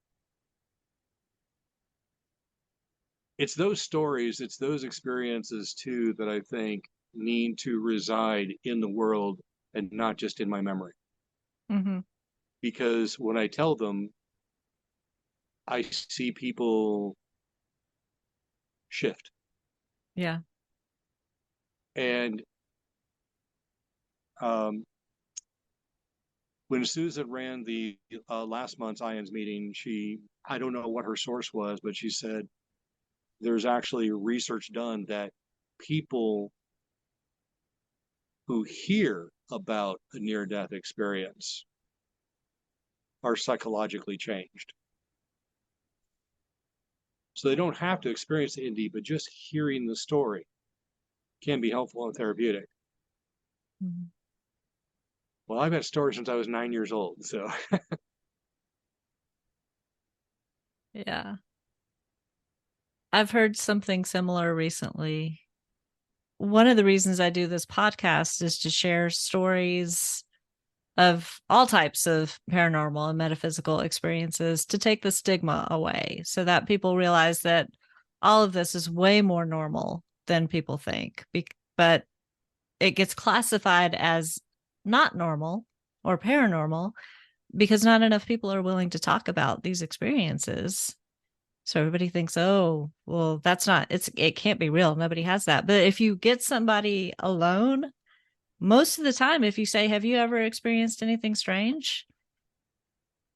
it's those stories, it's those experiences too that I think need to reside in the world and not just in my memory. Mm-hmm. Because when I tell them, I see people shift. Yeah. And um, when Susan ran the last month's IONS meeting, I don't know what her source was, but she said there's actually research done that people who hear about a near-death experience are psychologically changed. So they don't have to experience the ND, but just hearing the story can be helpful and therapeutic. Mm-hmm. Well, I've had stories since I was 9 years old, so. Yeah. I've heard something similar recently. One of the reasons I do this podcast is to share stories of all types of paranormal and metaphysical experiences to take the stigma away so that people realize that all of this is way more normal than people think. But it gets classified as not normal or paranormal because not enough people are willing to talk about these experiences. So everybody thinks, oh, well, it can't be real. Nobody has that. But if you get somebody alone, most of the time, if you say, have you ever experienced anything strange?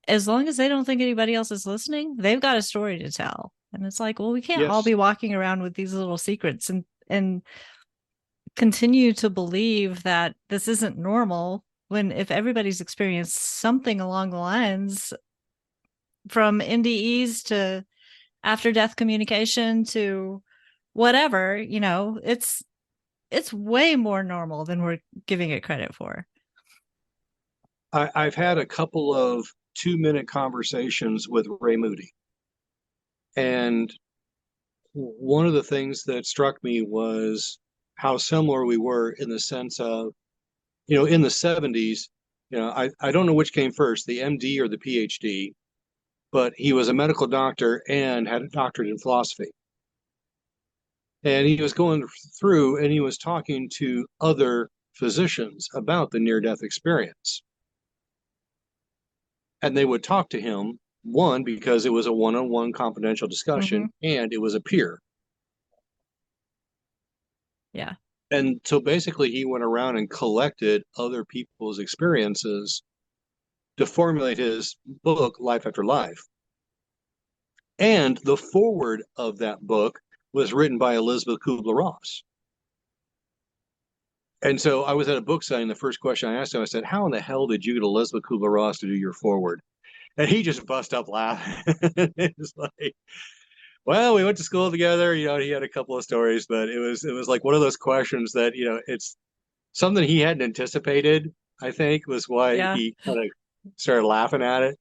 As long as they don't think anybody else is listening, they've got a story to tell. And it's like, well, we can't all Yes. be walking around with these little secrets and continue to believe that this isn't normal when if everybody's experienced something along the lines from NDEs to after death communication to whatever, it's way more normal than we're giving it credit for. I've had a couple of 2-minute conversations with Ray Moody. And one of the things that struck me was how similar we were in the sense of, in the 70s, I don't know which came first, the MD or the PhD, but he was a medical doctor and had a doctorate in philosophy. And he was going through and he was talking to other physicians about the near-death experience. And they would talk to him, one, because it was a one-on-one confidential discussion, and it was a peer. Yeah. And so basically he went around and collected other people's experiences to formulate his book, Life After Life. And the foreword of that book was written by Elizabeth Kubler-Ross. And so I was at a book signing. The first question I asked him, I said, how in the hell did you get Elizabeth Kubler-Ross to do your foreword? And he just bust up laughing. It's like, well, we went to school together. He had a couple of stories, but it was like one of those questions that, it's something he hadn't anticipated, I think, was why Yeah. he kind of started laughing at it.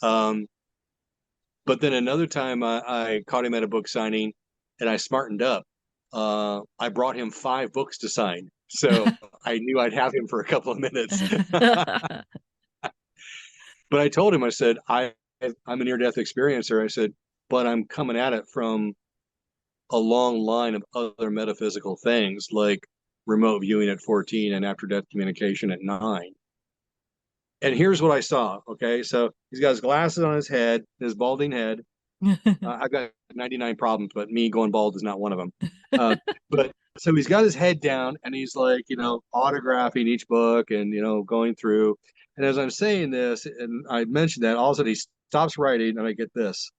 But then another time I caught him at a book signing and I smartened up. I brought him 5 books to sign. So I knew I'd have him for a couple of minutes. But I told him, I said, I'm a near-death experiencer. I said, but I'm coming at it from a long line of other metaphysical things like remote viewing at 14 and after-death communication at 9. And here's what I saw. Okay, so he's got his glasses on his head, his balding head. I've got 99 problems, but me going bald is not one of them. But so he's got his head down and he's like, autographing each book and, going through. And as I'm saying this, and I mentioned that, all of a sudden he stops writing and I get this.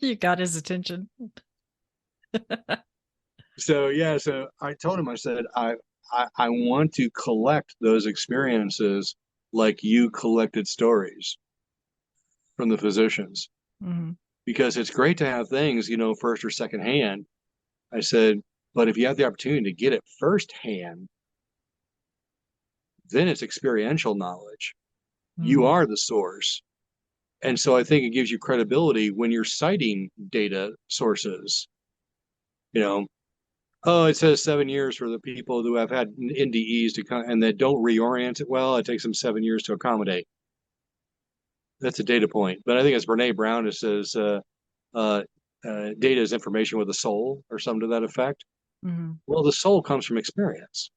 You got his attention. So, yeah, so I told him, I said, I want to collect those experiences like you collected stories from the physicians. Mm-hmm. Because it's great to have things, first or second hand. I said, but if you have the opportunity to get it firsthand, then it's experiential knowledge. You Mm-hmm. are the source. And so I think it gives you credibility when you're citing data sources. Oh, it says 7 years for the people who have had NDEs to come and that don't reorient it well. It takes them 7 years to accommodate. That's a data point. But I think it's Brene Brown that says data is information with a soul or something to that effect. Mm-hmm. Well, the soul comes from experience.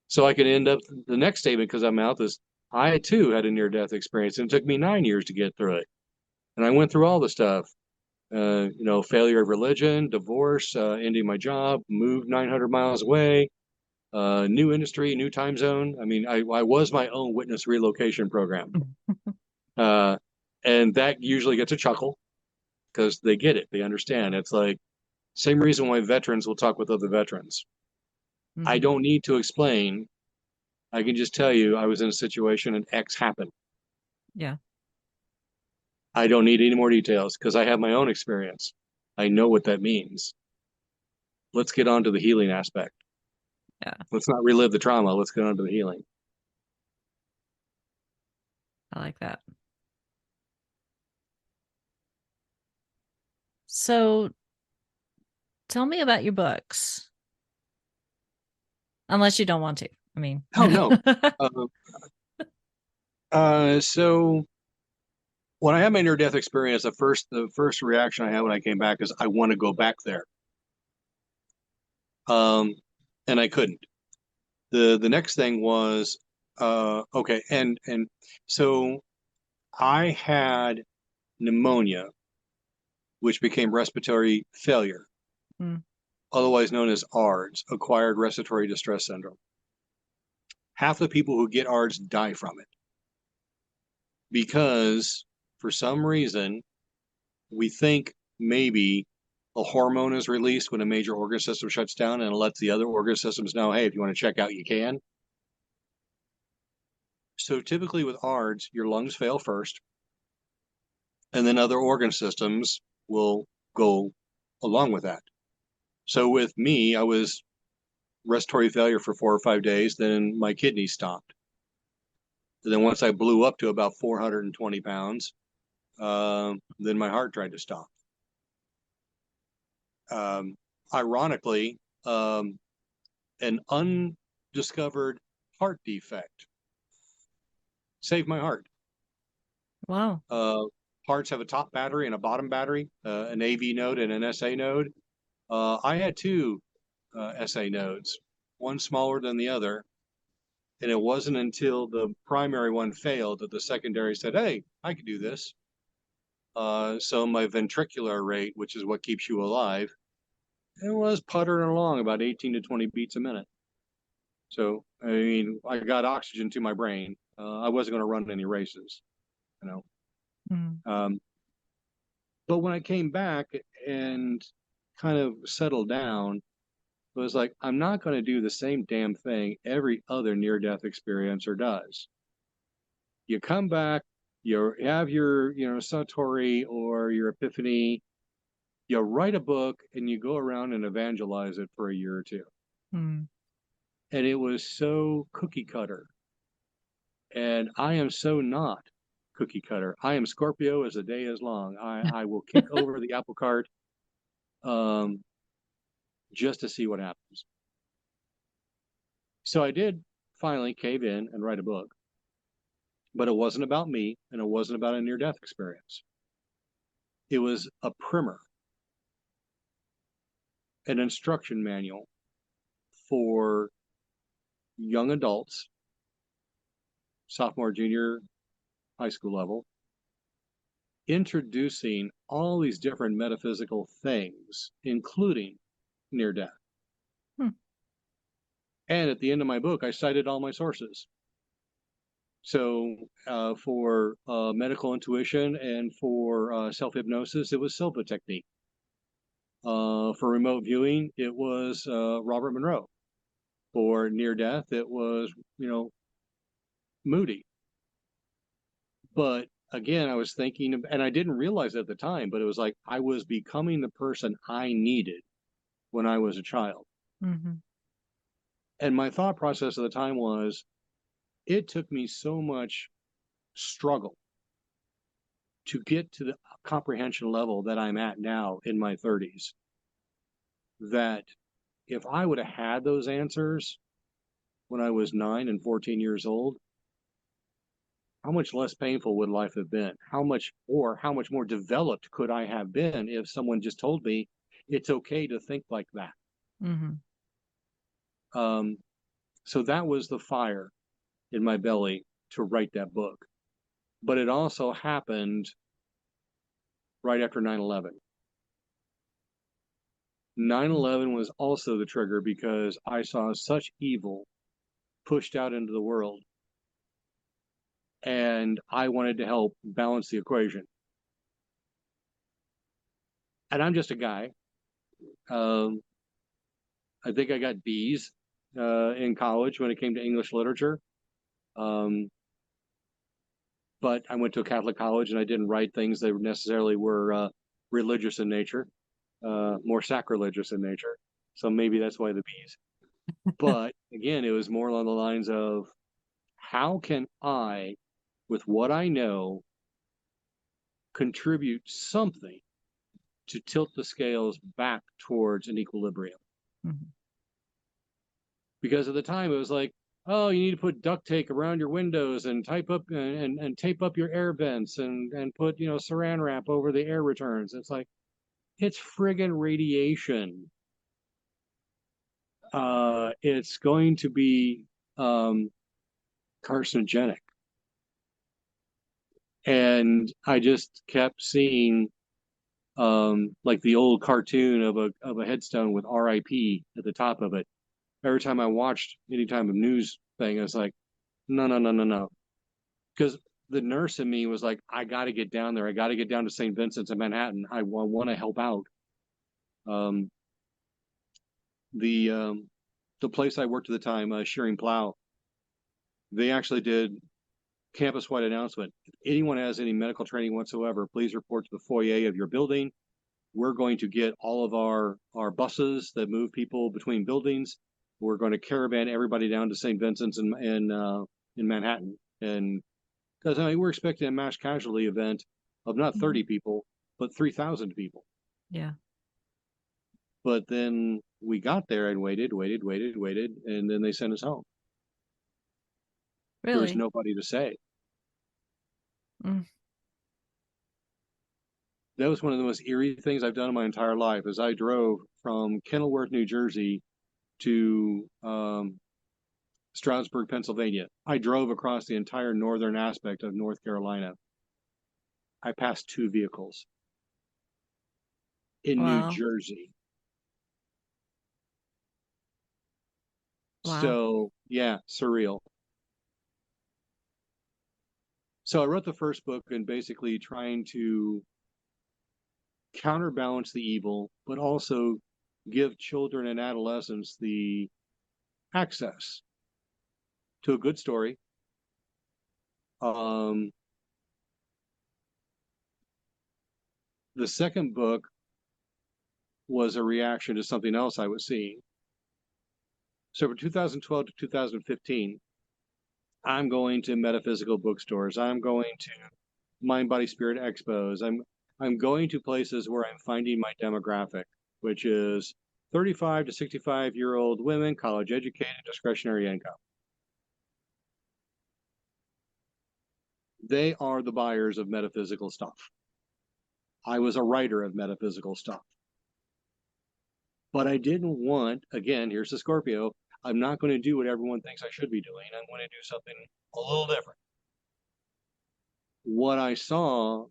So I can end up the next statement because I'm out is I too had a near death experience and it took me 9 years to get through it. And I went through all the stuff, failure of religion, divorce, ending my job, moved 900 miles away, new industry, new time zone. I mean, I was my own witness relocation program. And that usually gets a chuckle because they get it. They understand. It's like same reason why veterans will talk with other veterans. I Mm-hmm. don't need to explain. I can just tell you I was in a situation and X happened. Yeah. I don't need any more details because I have my own experience. I know what that means. Let's get on to the healing aspect. Yeah. Let's not relive the trauma. Let's get on to the healing. I like that. So tell me about your books. Unless you don't want to. I mean. Oh no. So when I had my near-death experience, the first reaction I had when I came back is I want to go back there. And I couldn't. The next thing was okay, and so I had pneumonia, which became respiratory failure, Mm. otherwise known as ARDS, acquired respiratory distress syndrome. Half the people who get ARDS die from it because for some reason we think maybe a hormone is released when a major organ system shuts down and it lets the other organ systems know, hey, if you want to check out, you can. So typically with ARDS, your lungs fail first, and then other organ systems will go along with that. So with me, I was respiratory failure for 4 or 5 days, then my kidneys stopped. And then once I blew up to about 420 pounds, then my heart tried to stop. Um, Ironically, an undiscovered heart defect saved my heart. Wow. Hearts have a top battery and a bottom battery, an AV node and an SA node. I had 2 SA nodes, one smaller than the other. And it wasn't until the primary one failed that the secondary said, hey, I could do this. So my ventricular rate, which is what keeps you alive, it was puttering along about 18 to 20 beats a minute. So, I mean, I got oxygen to my brain. I wasn't going to run any races, you know. Mm. But when I came back and kind of settled down, it was like, I'm not going to do the same damn thing every other near-death experiencer does. You come back, you have your, satori or your epiphany, you write a book, and you go around and evangelize it for a year or two. Mm. And it was so cookie cutter. And I am so not cookie cutter. I am Scorpio as the day is long. I will kick over the apple cart um, just to see what happens. So I did finally cave in and write a book, but it wasn't about me and it wasn't about a near death experience. It was a primer, an instruction manual for young adults, sophomore, junior, high school level, introducing all these different metaphysical things, including near death. Hmm. And at the end of my book, I cited all my sources. So for medical intuition and for self-hypnosis, it was Silva technique. For remote viewing, it was Robert Monroe. For near death, it was, Moody. But again, I was thinking, and I didn't realize at the time, but it was like I was becoming the person I needed when I was a child. Mm-hmm. And my thought process at the time was, it took me so much struggle to get to the comprehension level that I'm at now in my 30s, that if I would have had those answers when I was 9 and 14 years old, how much less painful would life have been? How much more developed could I have been if someone just told me it's okay to think like that? Mm-hmm. So that was the fire in my belly to write that book. But it also happened right after 9/11. 9/11 was also the trigger because I saw such evil pushed out into the world, and I wanted to help balance the equation. And I'm just a guy. Um, I think I got B's in college when it came to English literature. Um, but I went to a Catholic college and I didn't write things that necessarily were religious in nature, more sacrilegious in nature. So maybe that's why the B's. But again, it was more along the lines of, how can I, with what I know, contribute something to tilt the scales back towards an equilibrium? Mm-hmm. Because at the time it was like, oh, you need to put duct tape around your windows and type up and tape up your air vents and put, saran wrap over the air returns. It's like, it's friggin' radiation. It's going to be carcinogenic. And I just kept seeing like the old cartoon of a headstone with RIP at the top of it. Every time I watched any type of news thing, I was like, no, no, no, no, no. Because the nurse in me was like, I got to get down there. I got to get down to St. Vincent's in Manhattan. I want to help out. Um, the place I worked at the time, Shearing Plow, they actually did campus-wide announcement. If anyone has any medical training whatsoever, please report to the foyer of your building. We're going to get all of our buses that move people between buildings. We're going to caravan everybody down to St. Vincent's in Manhattan. And because we're expecting a mass casualty event of not 30 people, but 3,000 people. Yeah. But then we got there and waited, and then they sent us home. There was Really? nobody to say. Mm. That was one of the most eerie things I've done in my entire life. As I drove from Kenilworth, New Jersey, to Stroudsburg, Pennsylvania. I drove across the entire northern aspect of North Carolina. I passed two vehicles in New Wow. Jersey. Wow. So, yeah, surreal. So I wrote the first book and basically trying to counterbalance the evil, but also give children and adolescents the access to a good story. Um, the second book was a reaction to something else I was seeing. So from 2012 to 2015, I'm going to metaphysical bookstores. I'm going to mind, body, spirit expos. I'm going to places where I'm finding my demographic, which is 35 to 65-year-old women, college educated, discretionary income. They are the buyers of metaphysical stuff. I was a writer of metaphysical stuff. But I didn't want, again, here's the Scorpio, I'm not going to do what everyone thinks I should be doing. I'm going to do something a little different. What I saw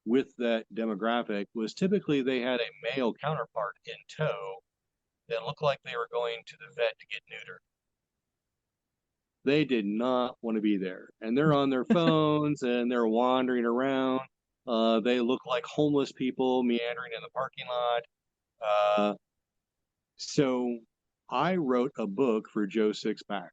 with that demographic was typically they had a male counterpart in tow that looked like they were going to the vet to get neutered. They did not want to be there. And they're on their phones and they're wandering around. They look like homeless people meandering in the parking lot. So I wrote a book for Joe Sixpack.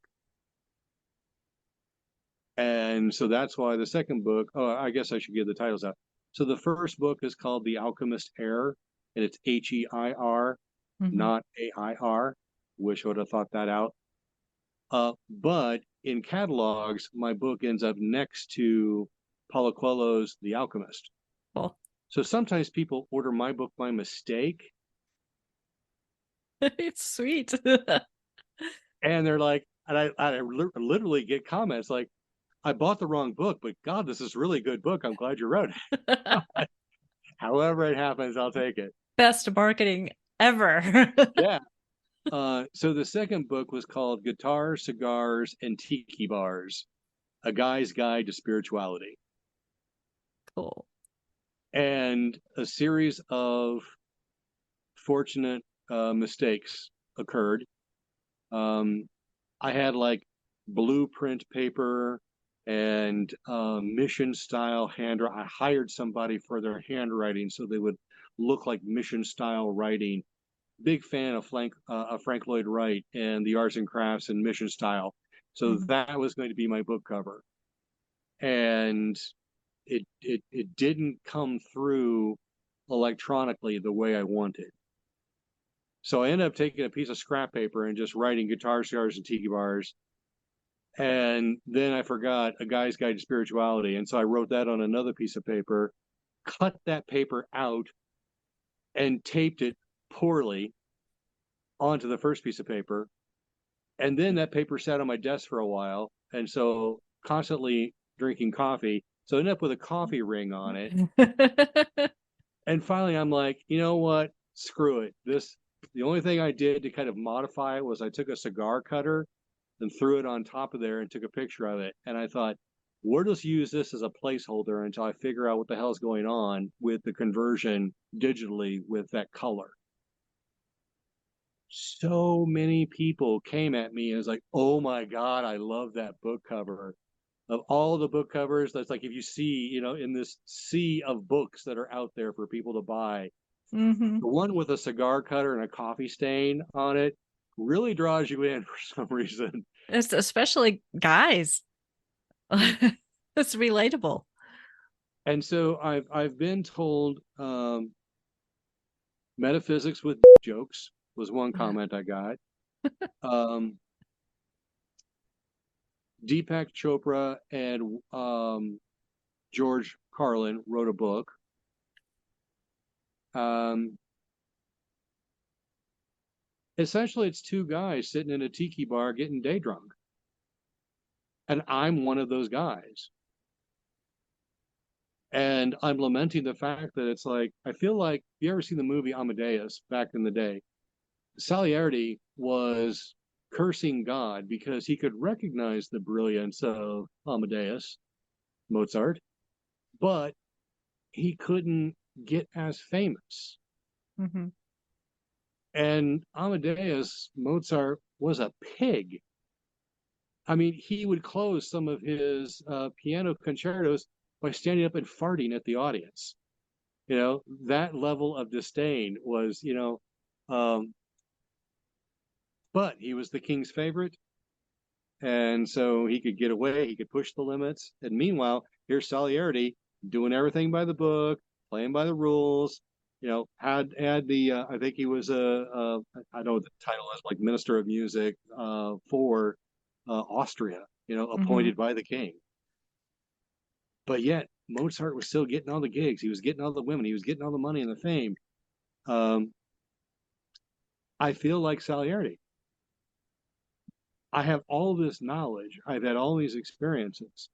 And so that's why the second book, I guess I should give the titles out. So the first book is called The Alchemist Heir, and it's H-E-I-R, not A-I-R. Wish I would have thought that out. But in catalogs, my book ends up next to Paulo Coelho's The Alchemist. Cool. So sometimes people order my book by mistake. It's sweet. And they're like, and I literally get comments like, I bought the wrong book, but God, this is a really good book. I'm glad you wrote it. However it happens, I'll take it. Best marketing ever. Yeah. So the second book was called Guitars, Cigars, and Tiki Bars, A Guy's Guide to Spirituality. Cool. And a series of fortunate mistakes occurred. I had like blueprint paper and mission style handwriting. I hired somebody for their handwriting so they would look like mission style writing. Big fan of Frank Lloyd Wright and the arts and crafts and mission style. So that was going to be my book cover. And it didn't come through electronically the way I wanted. So I ended up taking a piece of scrap paper and just writing Guitars, Cigars, and Tiki Bars. And then I forgot A Guy's Guide to Spirituality. And so I wrote that on another piece of paper, cut that paper out, and taped it poorly onto the first piece of paper. And then that paper sat on my desk for a while. And so constantly drinking coffee. So I ended up with a coffee ring on it. And finally, I'm like, you know what? Screw it. The only thing I did to kind of modify it was I took a cigar cutter and threw it on top of there and took a picture of it. And I thought, we'll just use this as a placeholder until I figure out what the hell's going on with the conversion digitally with that color. So many people came at me and was like, oh my God, I love that book cover. Of all the book covers, that's like if you see, in this sea of books that are out there for people to buy, the one with a cigar cutter and a coffee stain on it really draws you in for some reason. It's especially guys. It's relatable. And so I've been told metaphysics with jokes was one comment I got. Deepak Chopra and George Carlin wrote a book. Essentially, it's two guys sitting in a tiki bar getting day drunk. And I'm one of those guys. And I'm lamenting the fact that it's like, I feel like, you ever seen the movie Amadeus back in the day? Salieri was cursing God because he could recognize the brilliance of Amadeus, Mozart, but he couldn't get as famous. And Amadeus Mozart was a pig. I mean, he would close some of his piano concertos by standing up and farting at the audience. That level of disdain was, but he was the king's favorite. And so he could get away, he could push the limits. And meanwhile, here's Salieri doing everything by the book, playing by the rules. Had the I think he was I know what the title is, like Minister of Music for Austria, Mm-hmm. appointed by the king. But yet Mozart was still getting all the gigs. He was getting all the women. He was getting all the money and the fame. Um, I feel like Salieri. I have all this knowledge. I've had all these experiences.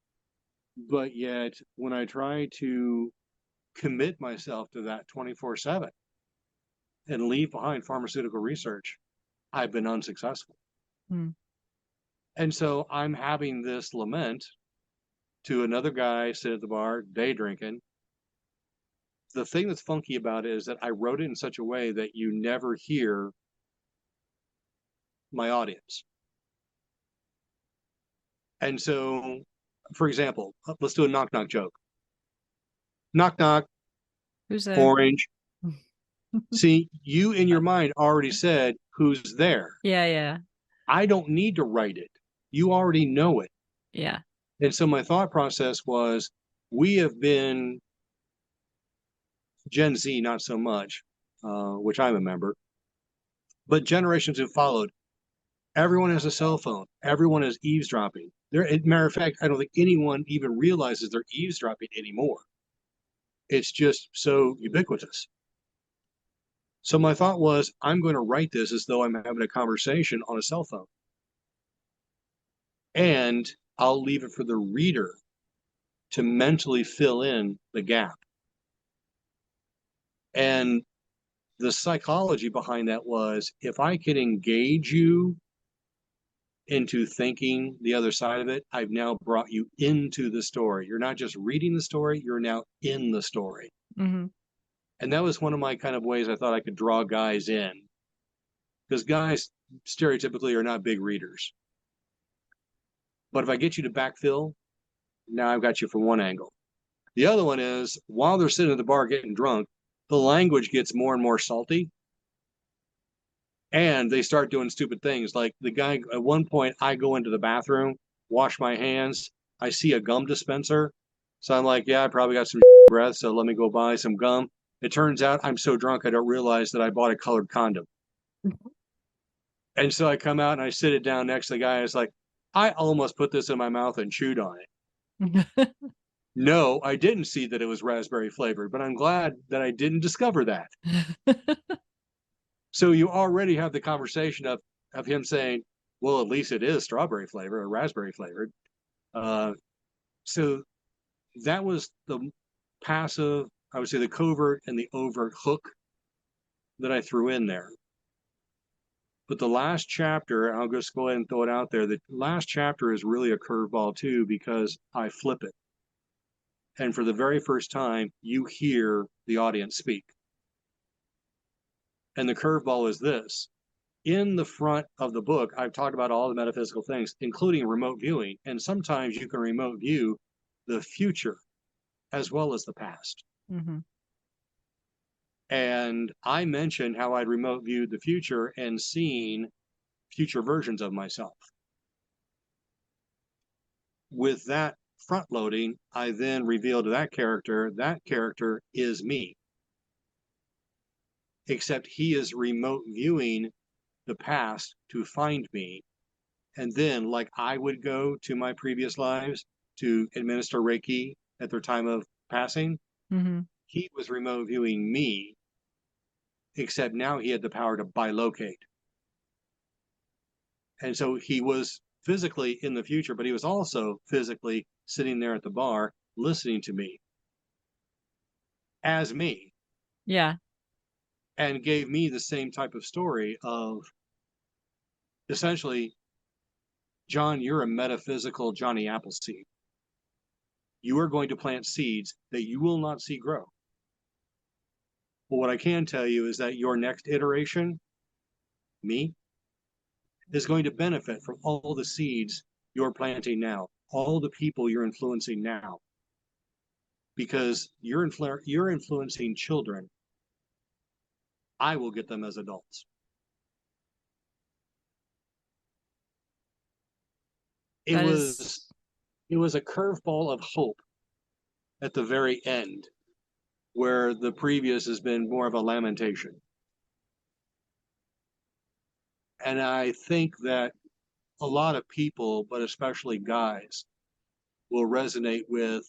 But yet, when I try to commit myself to that 24/7 and leave behind pharmaceutical research, I've been unsuccessful. Mm. And so I'm having this lament to another guy sitting at the bar, day drinking. The thing that's funky about it is that I wrote it in such a way that you never hear my audience. And so, for example, let's do a knock knock joke. Knock knock, Who's there? orange. See, you in your mind already said who's there. Yeah, yeah, I don't need to write it. You already know it. yeah. And so my thought process was we have been Gen Z, not so much, which I'm a member, but generations have followed. Everyone has a cell phone. Everyone is eavesdropping. Matter of fact, I don't think anyone even realizes they're eavesdropping anymore. It's just so ubiquitous. So my thought was, I'm going to write this as though I'm having a conversation on a cell phone. And I'll leave it for the reader to mentally fill in the gap. And the psychology behind that was if I can engage you into thinking the other side of it, I've now brought you into the story. You're not just reading the story, you're now in the story. Mm-hmm. And that was one of my kind of ways I thought I could draw guys in. Because guys stereotypically are not big readers. But if I get you to backfill, now I've got you from one angle. The other one is while they're sitting at the bar getting drunk, the language gets more and more salty. And they start doing stupid things. Like the guy, at one point, I go into the bathroom, wash my hands. I see a gum dispenser. So I'm like, yeah, I probably got some breath. So let me go buy some gum. It turns out I'm so drunk, I don't realize that I bought a colored condom. And so I come out and I sit it down next to the guy. It's like, I almost put this in my mouth and chewed on it. No, I didn't see that it was raspberry flavored, but I'm glad that I didn't discover that. So you already have the conversation of him saying, well, at least it is strawberry flavor or raspberry flavored. Uh, so that was the passive, I would say the covert and the overt hook that I threw in there. But the last chapter, I'll just go ahead and throw it out there. The last chapter is really a curveball too, because I flip it. And for the very first time, you hear the audience speak. And the curveball is this. In the front of the book, I've talked about all the metaphysical things, including remote viewing. And sometimes you can remote view the future as well as the past. Mm-hmm. And I mentioned how I'd remote viewed the future and seen future versions of myself. With that front loading, I then revealed to that character is me. Except he is remote viewing the past to find me. And then, like I would go to my previous lives to administer Reiki at their time of passing, Mm-hmm. he was remote viewing me, except now he had the power to bilocate. And so he was physically in the future, but he was also physically sitting there at the bar listening to me as me Yeah. and gave me the same type of story of essentially, John, you're a metaphysical Johnny Appleseed. You are going to plant seeds that you will not see grow. But what I can tell you is that your next iteration me, is going to benefit from all the seeds you're planting now, all the people you're influencing now, because you're influencing children. I will get them as adults. It That is, was it was a curveball of hope at the very end, where the previous has been more of a lamentation. And I think that a lot of people, but especially guys, will resonate with,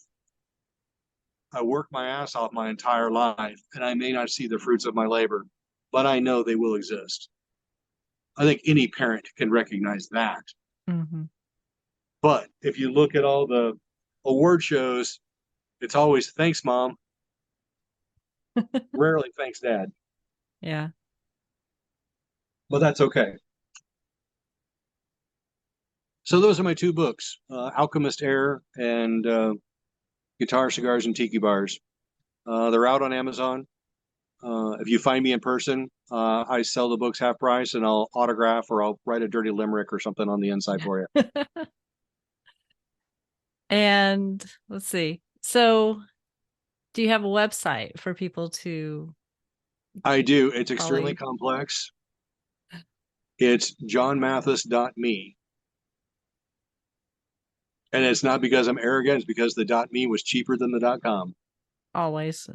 I worked my ass off my entire life and I may not see the fruits of my labor, but I know they will exist. I think any parent can recognize that. mm-hmm. But if you look at all the award shows, it's always thanks, mom. Rarely thanks, dad. Yeah. But that's okay. So those are my two books, Alchemist Air and Guitar, Cigars, and Tiki Bars. They're out on Amazon. If you find me in person, I sell the books half price and I'll autograph or I'll write a dirty limerick or something on the inside for you. And let's see. So, do you have a website for people to I do. It's follow extremely you? complex. It's johnmathis.me. And it's not because I'm arrogant, it's because the .me was cheaper than the .com. Always.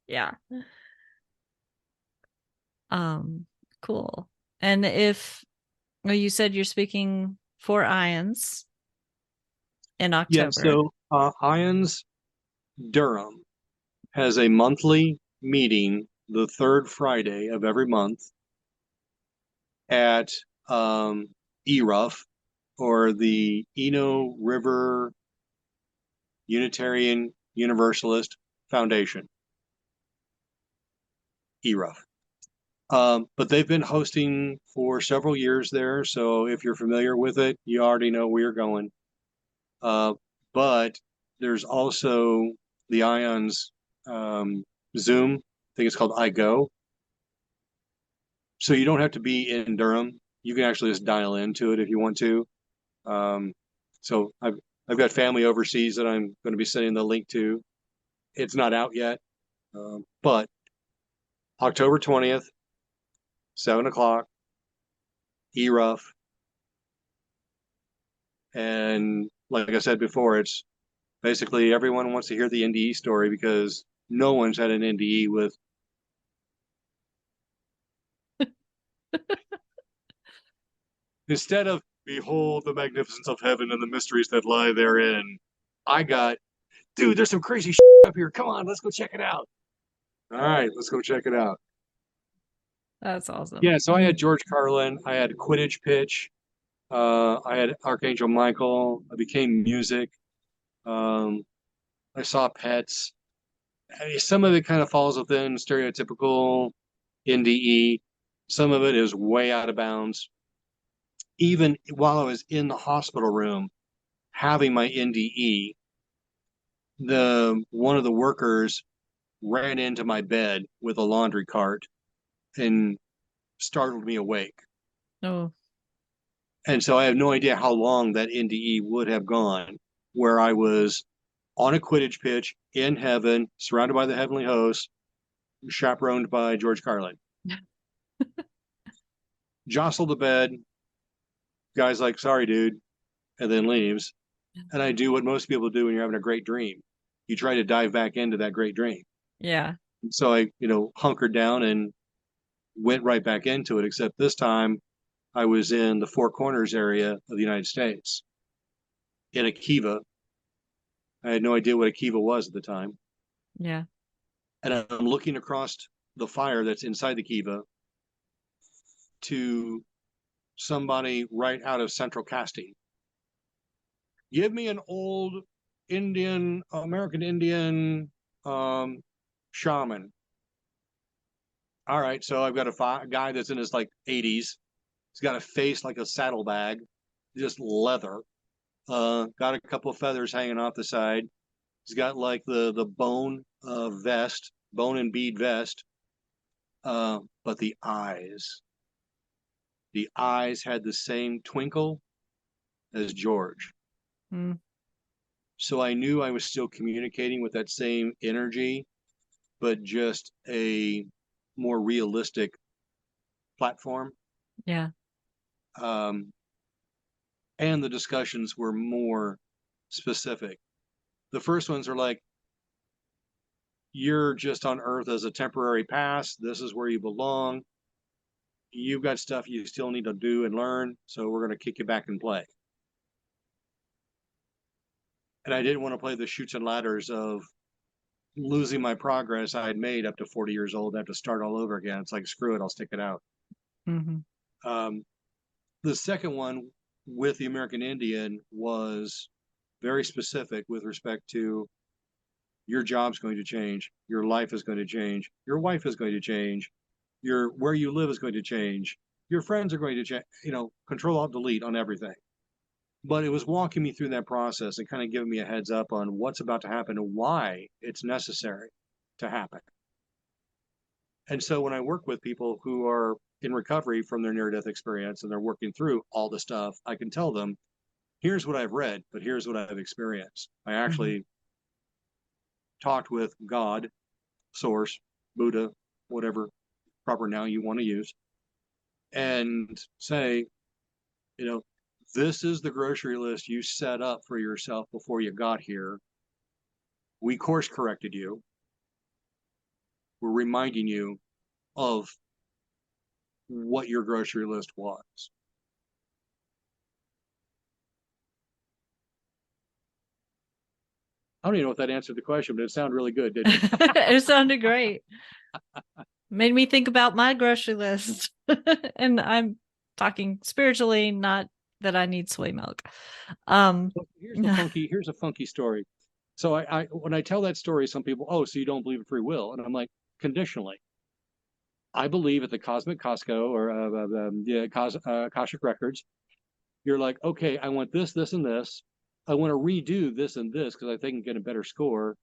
Yeah. Um, cool. And if well, you said you're speaking for Ions in Yeah, October. so Ions Durham has a monthly meeting the third Friday of every month at ERUF, or the Eno River Unitarian Universalist Foundation, ERUF. But they've been hosting for several years there, so if you're familiar with it, you already know where you're going. But there's also the Ions Zoom. I think it's called iGo. So you don't have to be in Durham. You can actually just dial into it if you want to. Um, so I've got family overseas that I'm going to be sending the link to. It's not out yet, but October 20th, 7 o'clock, ERUF. And like I said before, it's basically everyone wants to hear the NDE story because no one's had an NDE with. Instead of behold the magnificence of heaven and the mysteries that lie therein, I got, dude, there's some crazy shit up here. Come on, let's go check it out. All right, let's go check it out. That's awesome. Yeah, so I had George Carlin, I had Quidditch Pitch, I had Archangel Michael, I became music, um, I saw pets. I mean, some of it kind of falls within stereotypical NDE. Some of it is way out of bounds. Even while I was in the hospital room having my NDE, the one of the workers ran into my bed with a laundry cart and startled me awake. Oh, And so I have no idea how long that NDE would have gone, where I was on a Quidditch pitch in heaven, surrounded by the heavenly hosts, chaperoned by George Carlin. Jostle the bed, guy's like, sorry, dude, and then leaves. And I do what most people do when you're having a great dream. You try to dive back into that great dream. yeah. So I, hunkered down and went right back into it, except this time I was in the Four Corners area of the United States in a kiva. I had no idea what a kiva was at the time. Yeah. And I'm looking across the fire that's inside the kiva to somebody right out of central casting. Give me an old American Indian shaman. All right, so I've got a guy that's in his like 80s. He's got a face like a saddlebag, just leather. Got a couple of feathers hanging off the side. He's got like the bone vest, bone and bead vest. But the eyes, The eyes had the same twinkle as George. Mm. So I knew I was still communicating with that same energy, but just a more realistic platform. Yeah. Um, and the discussions were more specific. The first ones are like, you're just on Earth as a temporary pass. This is where you belong. You've got stuff you still need to do and learn. So we're going to kick you back and play. And I didn't want to play the chutes and ladders of losing my progress I had made up to 40 years old. I have to start all over again. It's like, screw it, I'll stick it out. Mm-hmm. The second one with the American Indian was very specific with respect to your job's going to change, your life is going to change, your wife is going to change, your where you live is going to change, your friends are going to change, control alt delete on everything. But it was walking me through that process and kind of giving me a heads up on what's about to happen and why it's necessary to happen. And so when I work with people who are in recovery from their near death experience and they're working through all the stuff, I can tell them, here's what I've read, but here's what I've experienced. I Mm-hmm. actually talked with God, Source, Buddha, whatever proper noun you want to use, and say, you know, this is the grocery list you set up for yourself before you got here. We course corrected you. We're reminding you of what your grocery list was. I don't even know if that answered the question, but it sounded really good, didn't it? It sounded great. Made me think about my grocery list. And I'm talking spiritually, not that I need soy milk. So here's a funky story. So I when I tell that story, some people, oh, so you don't believe in free will? And I'm like, conditionally. I believe at the Cosmic Costco or Akashic Records, you're like, okay, I want this, this, and this. I want to redo this and this because I think I can get a better score.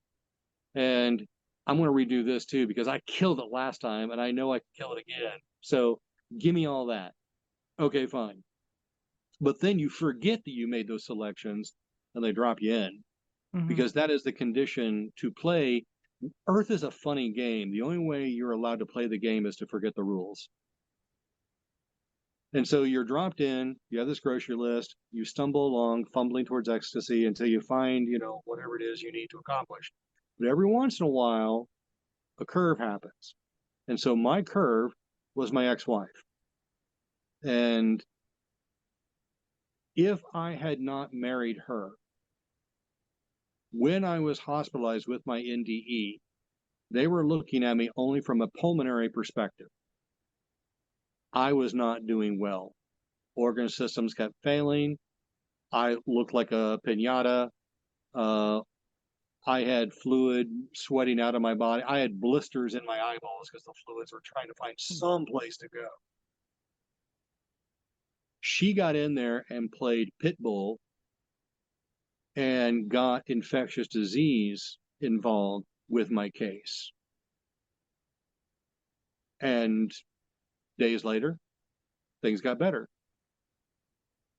And I'm going to redo this too because I killed it last time and I know I can kill it again. So give me all that. Okay, fine. But then you forget that you made those selections and they drop you in Mm-hmm. because that is the condition to play. Earth is a funny game. The only way you're allowed to play the game is to forget the rules. And so you're dropped in, you have this grocery list, you stumble along, fumbling towards ecstasy until you find, whatever it is you need to accomplish. But every once in a while, a curve happens. And so my curve was my ex-wife. And if I had not married her, when I was hospitalized with my NDE, they were looking at me only from a pulmonary perspective. I was not doing well. Organ systems kept failing. I looked like a pinata. Uh, I had fluid sweating out of my body. I had blisters in my eyeballs because the fluids were trying to find some place to go. She got in there and played pit bull and got infectious disease involved with my case. And days later, things got better.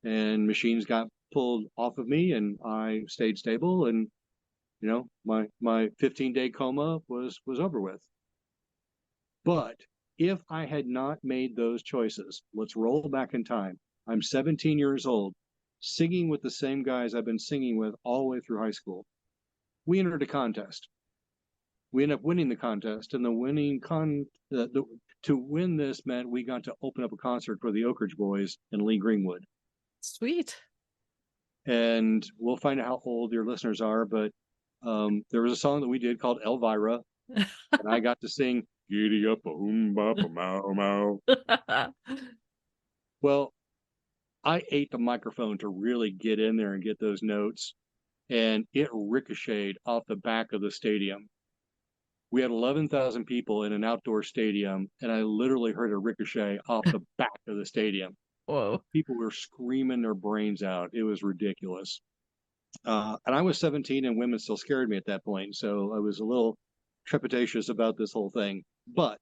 And machines got pulled off of me and I stayed stable and my 15-day coma was over with. But if I had not made those choices, let's roll back in time. I'm 17 years old, singing with the same guys I've been singing with all the way through high school. We entered a contest. We ended up winning the contest, and to win this meant we got to open up a concert for the Oak Ridge Boys in Lee Greenwood. Sweet. And we'll find out how old your listeners are, but there was a song that we did called Elvira, and I got to sing "Giddy Up, Boom Bop, Mow Mow." Well, I ate the microphone to really get in there and get those notes, and it ricocheted off the back of the stadium. We had 11,000 people in an outdoor stadium, and I literally heard a ricochet off the back of the stadium. Whoa. People were screaming their brains out. It was ridiculous. And I was 17, and women still scared me at that point, so I was a little trepidatious about this whole thing. But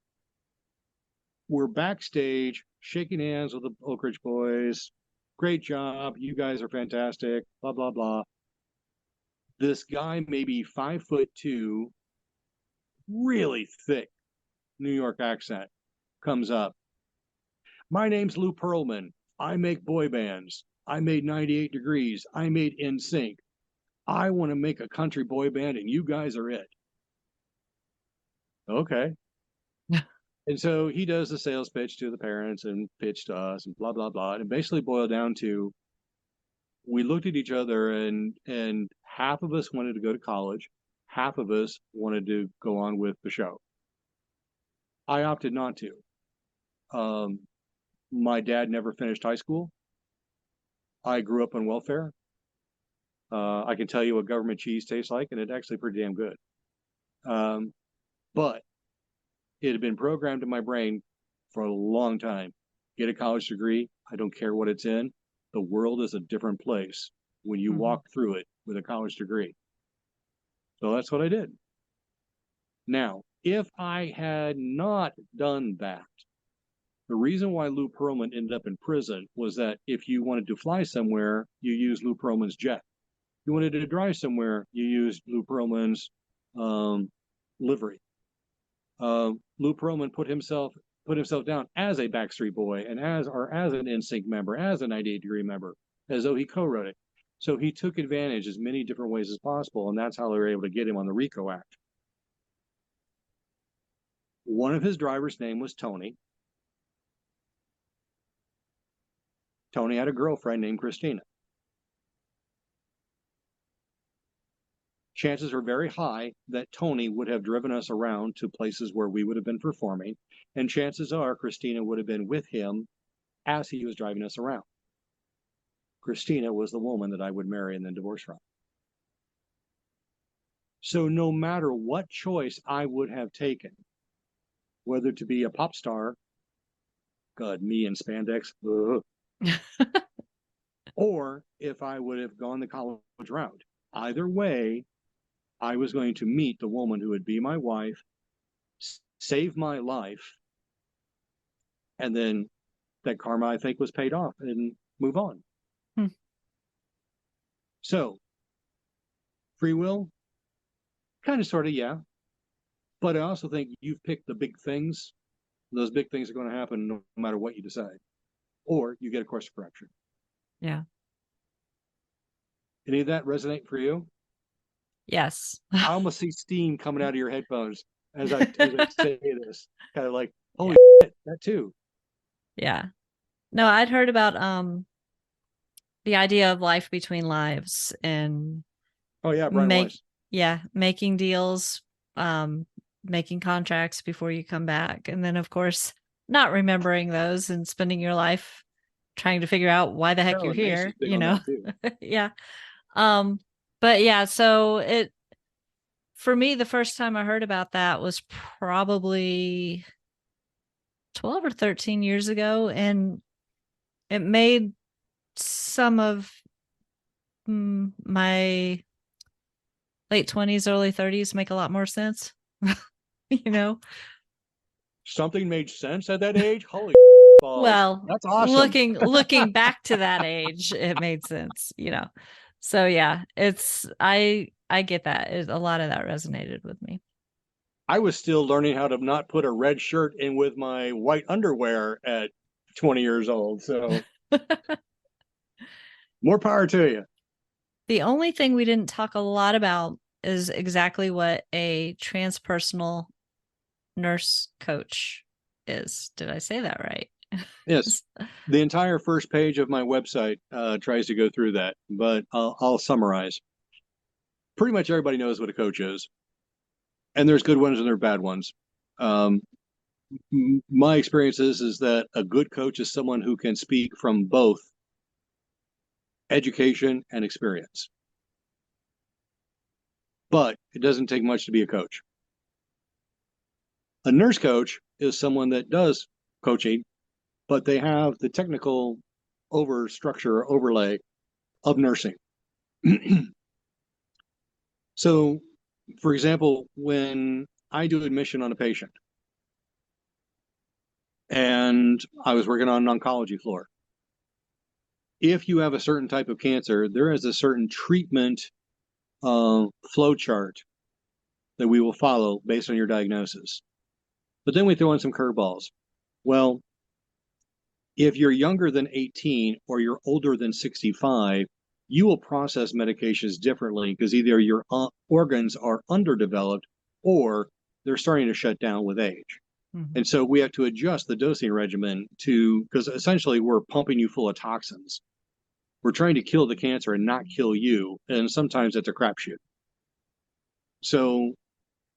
we're backstage shaking hands with the Oak Ridge boys. Great job. You guys are fantastic. Blah, blah, blah. This guy, maybe 5'2", really thick New York accent, comes up. My name's Lou Pearlman. I make boy bands. I made 98 Degrees. I made NSYNC. I want to make a country boy band, and you guys are it. Okay. And so he does the sales pitch to the parents and pitch to us and blah, blah, blah. And it basically boiled down to, we looked at each other and half of us wanted to go to college. Half of us wanted to go on with the show. I opted not to. My dad never finished high school. I grew up on welfare. I can tell you what government cheese tastes like, and it's actually pretty damn good. But it had been programmed in my brain for a long time. Get a college degree. I don't care what it's in. The world is a different place when you walk through it with a college degree. So that's what I did. Now, if I had not done that, the reason why Lou Pearlman ended up in prison was that if you wanted to fly somewhere, you used Lou Pearlman's jet. If you wanted to drive somewhere, you used Lou Pearlman's livery. Lou Pearlman put himself down as a Backstreet Boy and as an NSYNC member, as a 98 Degree member, as though he co-wrote it. So he took advantage as many different ways as possible, and that's how they were able to get him on the RICO Act. One of his drivers' name was Tony. Tony had a girlfriend named Christina. Chances are very high that Tony would have driven us around to places where we would have been performing, and chances are Christina would have been with him as he was driving us around. Christina was the woman that I would marry and then divorce from. So no matter what choice I would have taken, whether to be a pop star, God, me in spandex, or if I would have gone the college route, either way, I was going to meet the woman who would be my wife, save my life, and then that karma, I think, was paid off and move on. So, free will, kind of, sort of, yeah. But I also think you've picked the big things. Those big things are going to happen no matter what you decide. Or you get a course correction. Yeah. Any of that resonate for you? Yes. I almost see steam coming out of your headphones as I say this. Kind of like, holy shit, that too. Yeah. No, I'd heard about the idea of life between lives and Brian Weiss. making deals, making contracts before you come back, and then of course not remembering those and spending your life trying to figure out why the heck you're here, you know. Yeah. But yeah, so it, for me, the first time I heard about that was probably 12 or 13 years ago, and it made some of my late 20s, early 30s make a lot more sense. You know, something made sense at that age. Holy balls. Well, that's awesome. looking back to that age, it made sense, you know. So yeah, it's I get that. A lot of that resonated with me. I was still learning how to not put a red shirt in with my white underwear at 20 years old. So more power to you. The only thing we didn't talk a lot about is exactly what a transpersonal nurse coach is. Did I say that right? Yes. The entire first page of my website tries to go through that, but I'll summarize. Pretty much everybody knows what a coach is. And there's good ones and there are bad ones. My experience is that a good coach is someone who can speak from both education and experience. But it doesn't take much to be a coach. A nurse coach is someone that does coaching, but they have the technical overlay of nursing. So, for example, when I do admission on a patient, and I was working on an oncology floor. If you have a certain type of cancer, there is a certain treatment flow chart that we will follow based on your diagnosis. But then we throw in some curveballs. Well, if you're younger than 18 or you're older than 65, you will process medications differently because either your organs are underdeveloped or they're starting to shut down with age. Mm-hmm. And so we have to adjust the dosing regimen because essentially we're pumping you full of toxins. We're trying to kill the cancer and not kill you. And sometimes it's a crapshoot. So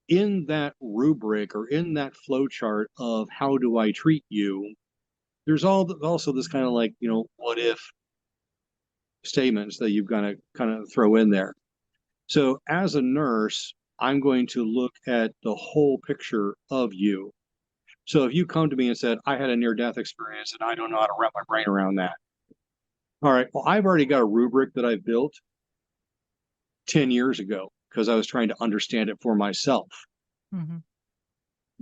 in that rubric or in that flow chart of how do I treat you, there's also this kind of like, what if statements that you've got to kind of throw in there. So as a nurse, I'm going to look at the whole picture of you. So if you come to me and said, I had a near-death experience and I don't know how to wrap my brain around that. All right, well, I've already got a rubric that I've built 10 years ago because I was trying to understand it for myself. Mm-hmm.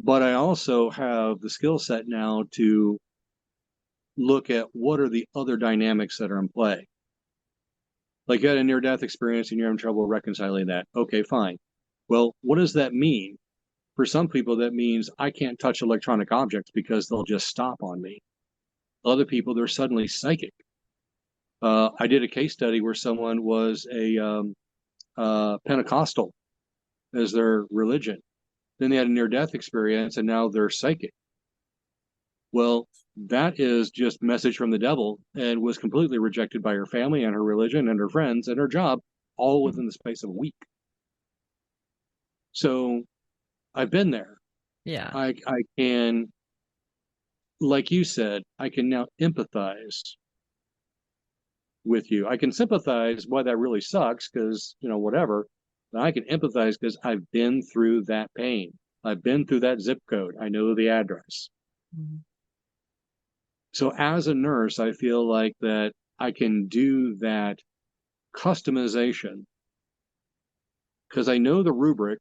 But I also have the skill set now to look at what are the other dynamics that are in play. Like you had a near-death experience and you're having trouble reconciling that. Okay, fine. Well, what does that mean? For some people, that means I can't touch electronic objects because they'll just stop on me. Other people, they're suddenly psychic. I did a case study where someone was a Pentecostal as their religion. Then they had a near-death experience and now they're psychic. Well, that is just message from the devil and was completely rejected by her family and her religion and her friends and her job all within the space of a week. So I've been there. Yeah. I can, like you said, I can now empathize with you. I can sympathize why that really sucks because, whatever. But I can empathize because I've been through that pain. I've been through that zip code. I know the address. Mm-hmm. So as a nurse, I feel like that I can do that customization because I know the rubric,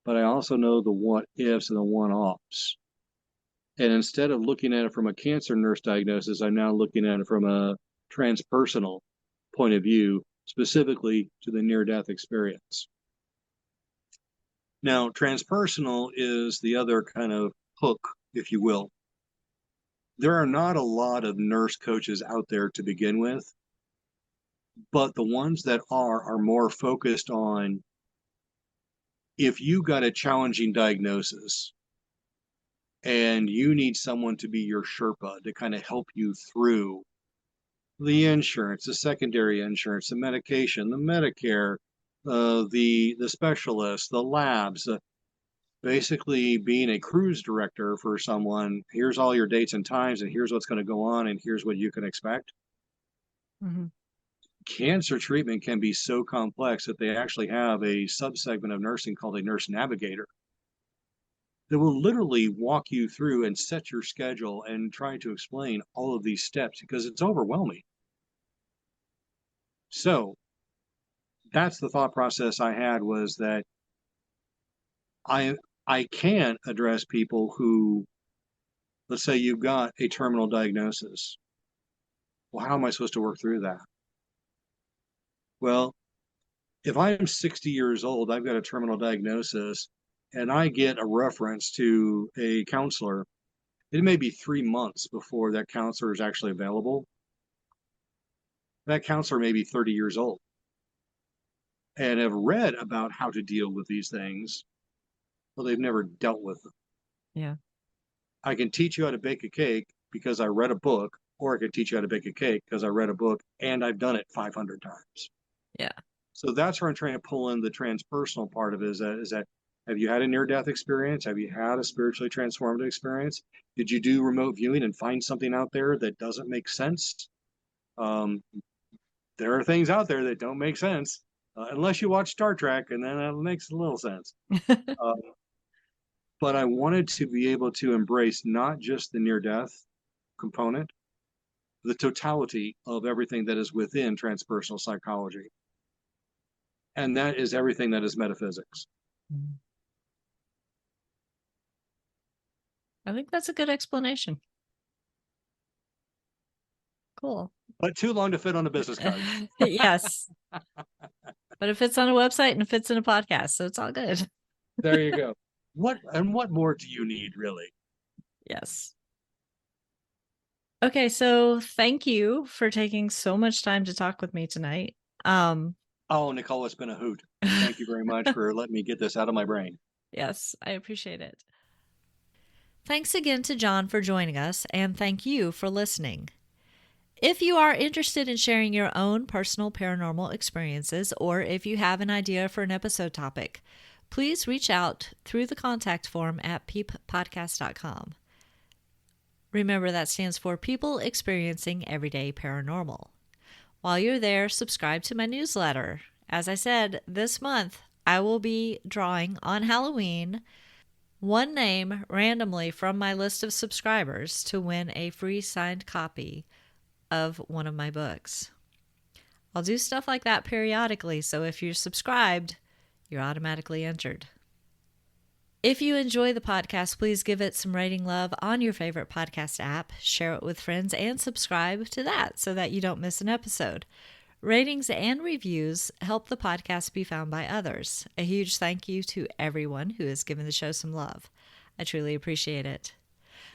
but I also know the what ifs and the one offs. And instead of looking at it from a cancer nurse diagnosis, I'm now looking at it from a transpersonal point of view, specifically to the near death experience. Now, transpersonal is the other kind of hook, if you will. There are not a lot of nurse coaches out there to begin with, but the ones that are more focused on if you got a challenging diagnosis and you need someone to be your Sherpa to kind of help you through the insurance, the secondary insurance, the medication, the Medicare, the specialists, the labs, basically being a cruise director for someone. Here's all your dates and times, and here's what's going to go on, and here's what you can expect. Mm-hmm. Cancer treatment can be so complex that they actually have a subsegment of nursing called a nurse navigator that will literally walk you through and set your schedule and try to explain all of these steps because it's overwhelming. So that's the thought process I had, was that I I can address people who, let's say you've got a terminal diagnosis. Well, how am I supposed to work through that? Well, if I'm 60 years old, I've got a terminal diagnosis, and I get a reference to a counselor, it may be 3 months before that counselor is actually available. That counselor may be 30 years old and have read about how to deal with these things, but they've never dealt with them. Yeah. I can teach you how to bake a cake because I read a book, or I can teach you how to bake a cake because I read a book and I've done it 500 times. Yeah. So that's where I'm trying to pull in the transpersonal part of it, is that have you had a near-death experience? Have you had a spiritually transformative experience? Did you do remote viewing and find something out there that doesn't make sense? Um, there are things out there that don't make sense unless you watch Star Trek, and then it makes a little sense. Uh, but I wanted to be able to embrace not just the near-death component, the totality of everything that is within transpersonal psychology. And that is everything that is metaphysics. I think that's a good explanation. Cool. But too long to fit on a business card. Yes. But it fits on a website and it fits in a podcast, so it's all good. There you go. What more do you need, really? Yes. Okay, so thank you for taking so much time to talk with me tonight. Oh, Nicole, it's been a hoot. Thank you very much for letting me get this out of my brain. Yes, I appreciate it. Thanks again to John for joining us, and thank you for listening. If you are interested in sharing your own personal paranormal experiences, or if you have an idea for an episode topic, please reach out through the contact form at peeppodcast.com. Remember, that stands for People Experiencing Everyday Paranormal. While you're there, subscribe to my newsletter. As I said, this month I will be drawing on Halloween one name randomly from my list of subscribers to win a free signed copy of one of my books. I'll do stuff like that periodically, so if you're subscribed, you're automatically entered. If you enjoy the podcast, please give it some rating love on your favorite podcast app, share it with friends, and subscribe to that so that you don't miss an episode. Ratings and reviews help the podcast be found by others. A huge thank you to everyone who has given the show some love. I truly appreciate it.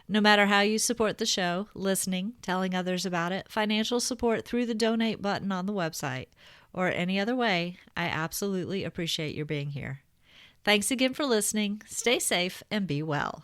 No matter how you support the show, listening, telling others about it, financial support through the donate button on the website, or any other way, I absolutely appreciate your being here. Thanks again for listening. Stay safe and be well.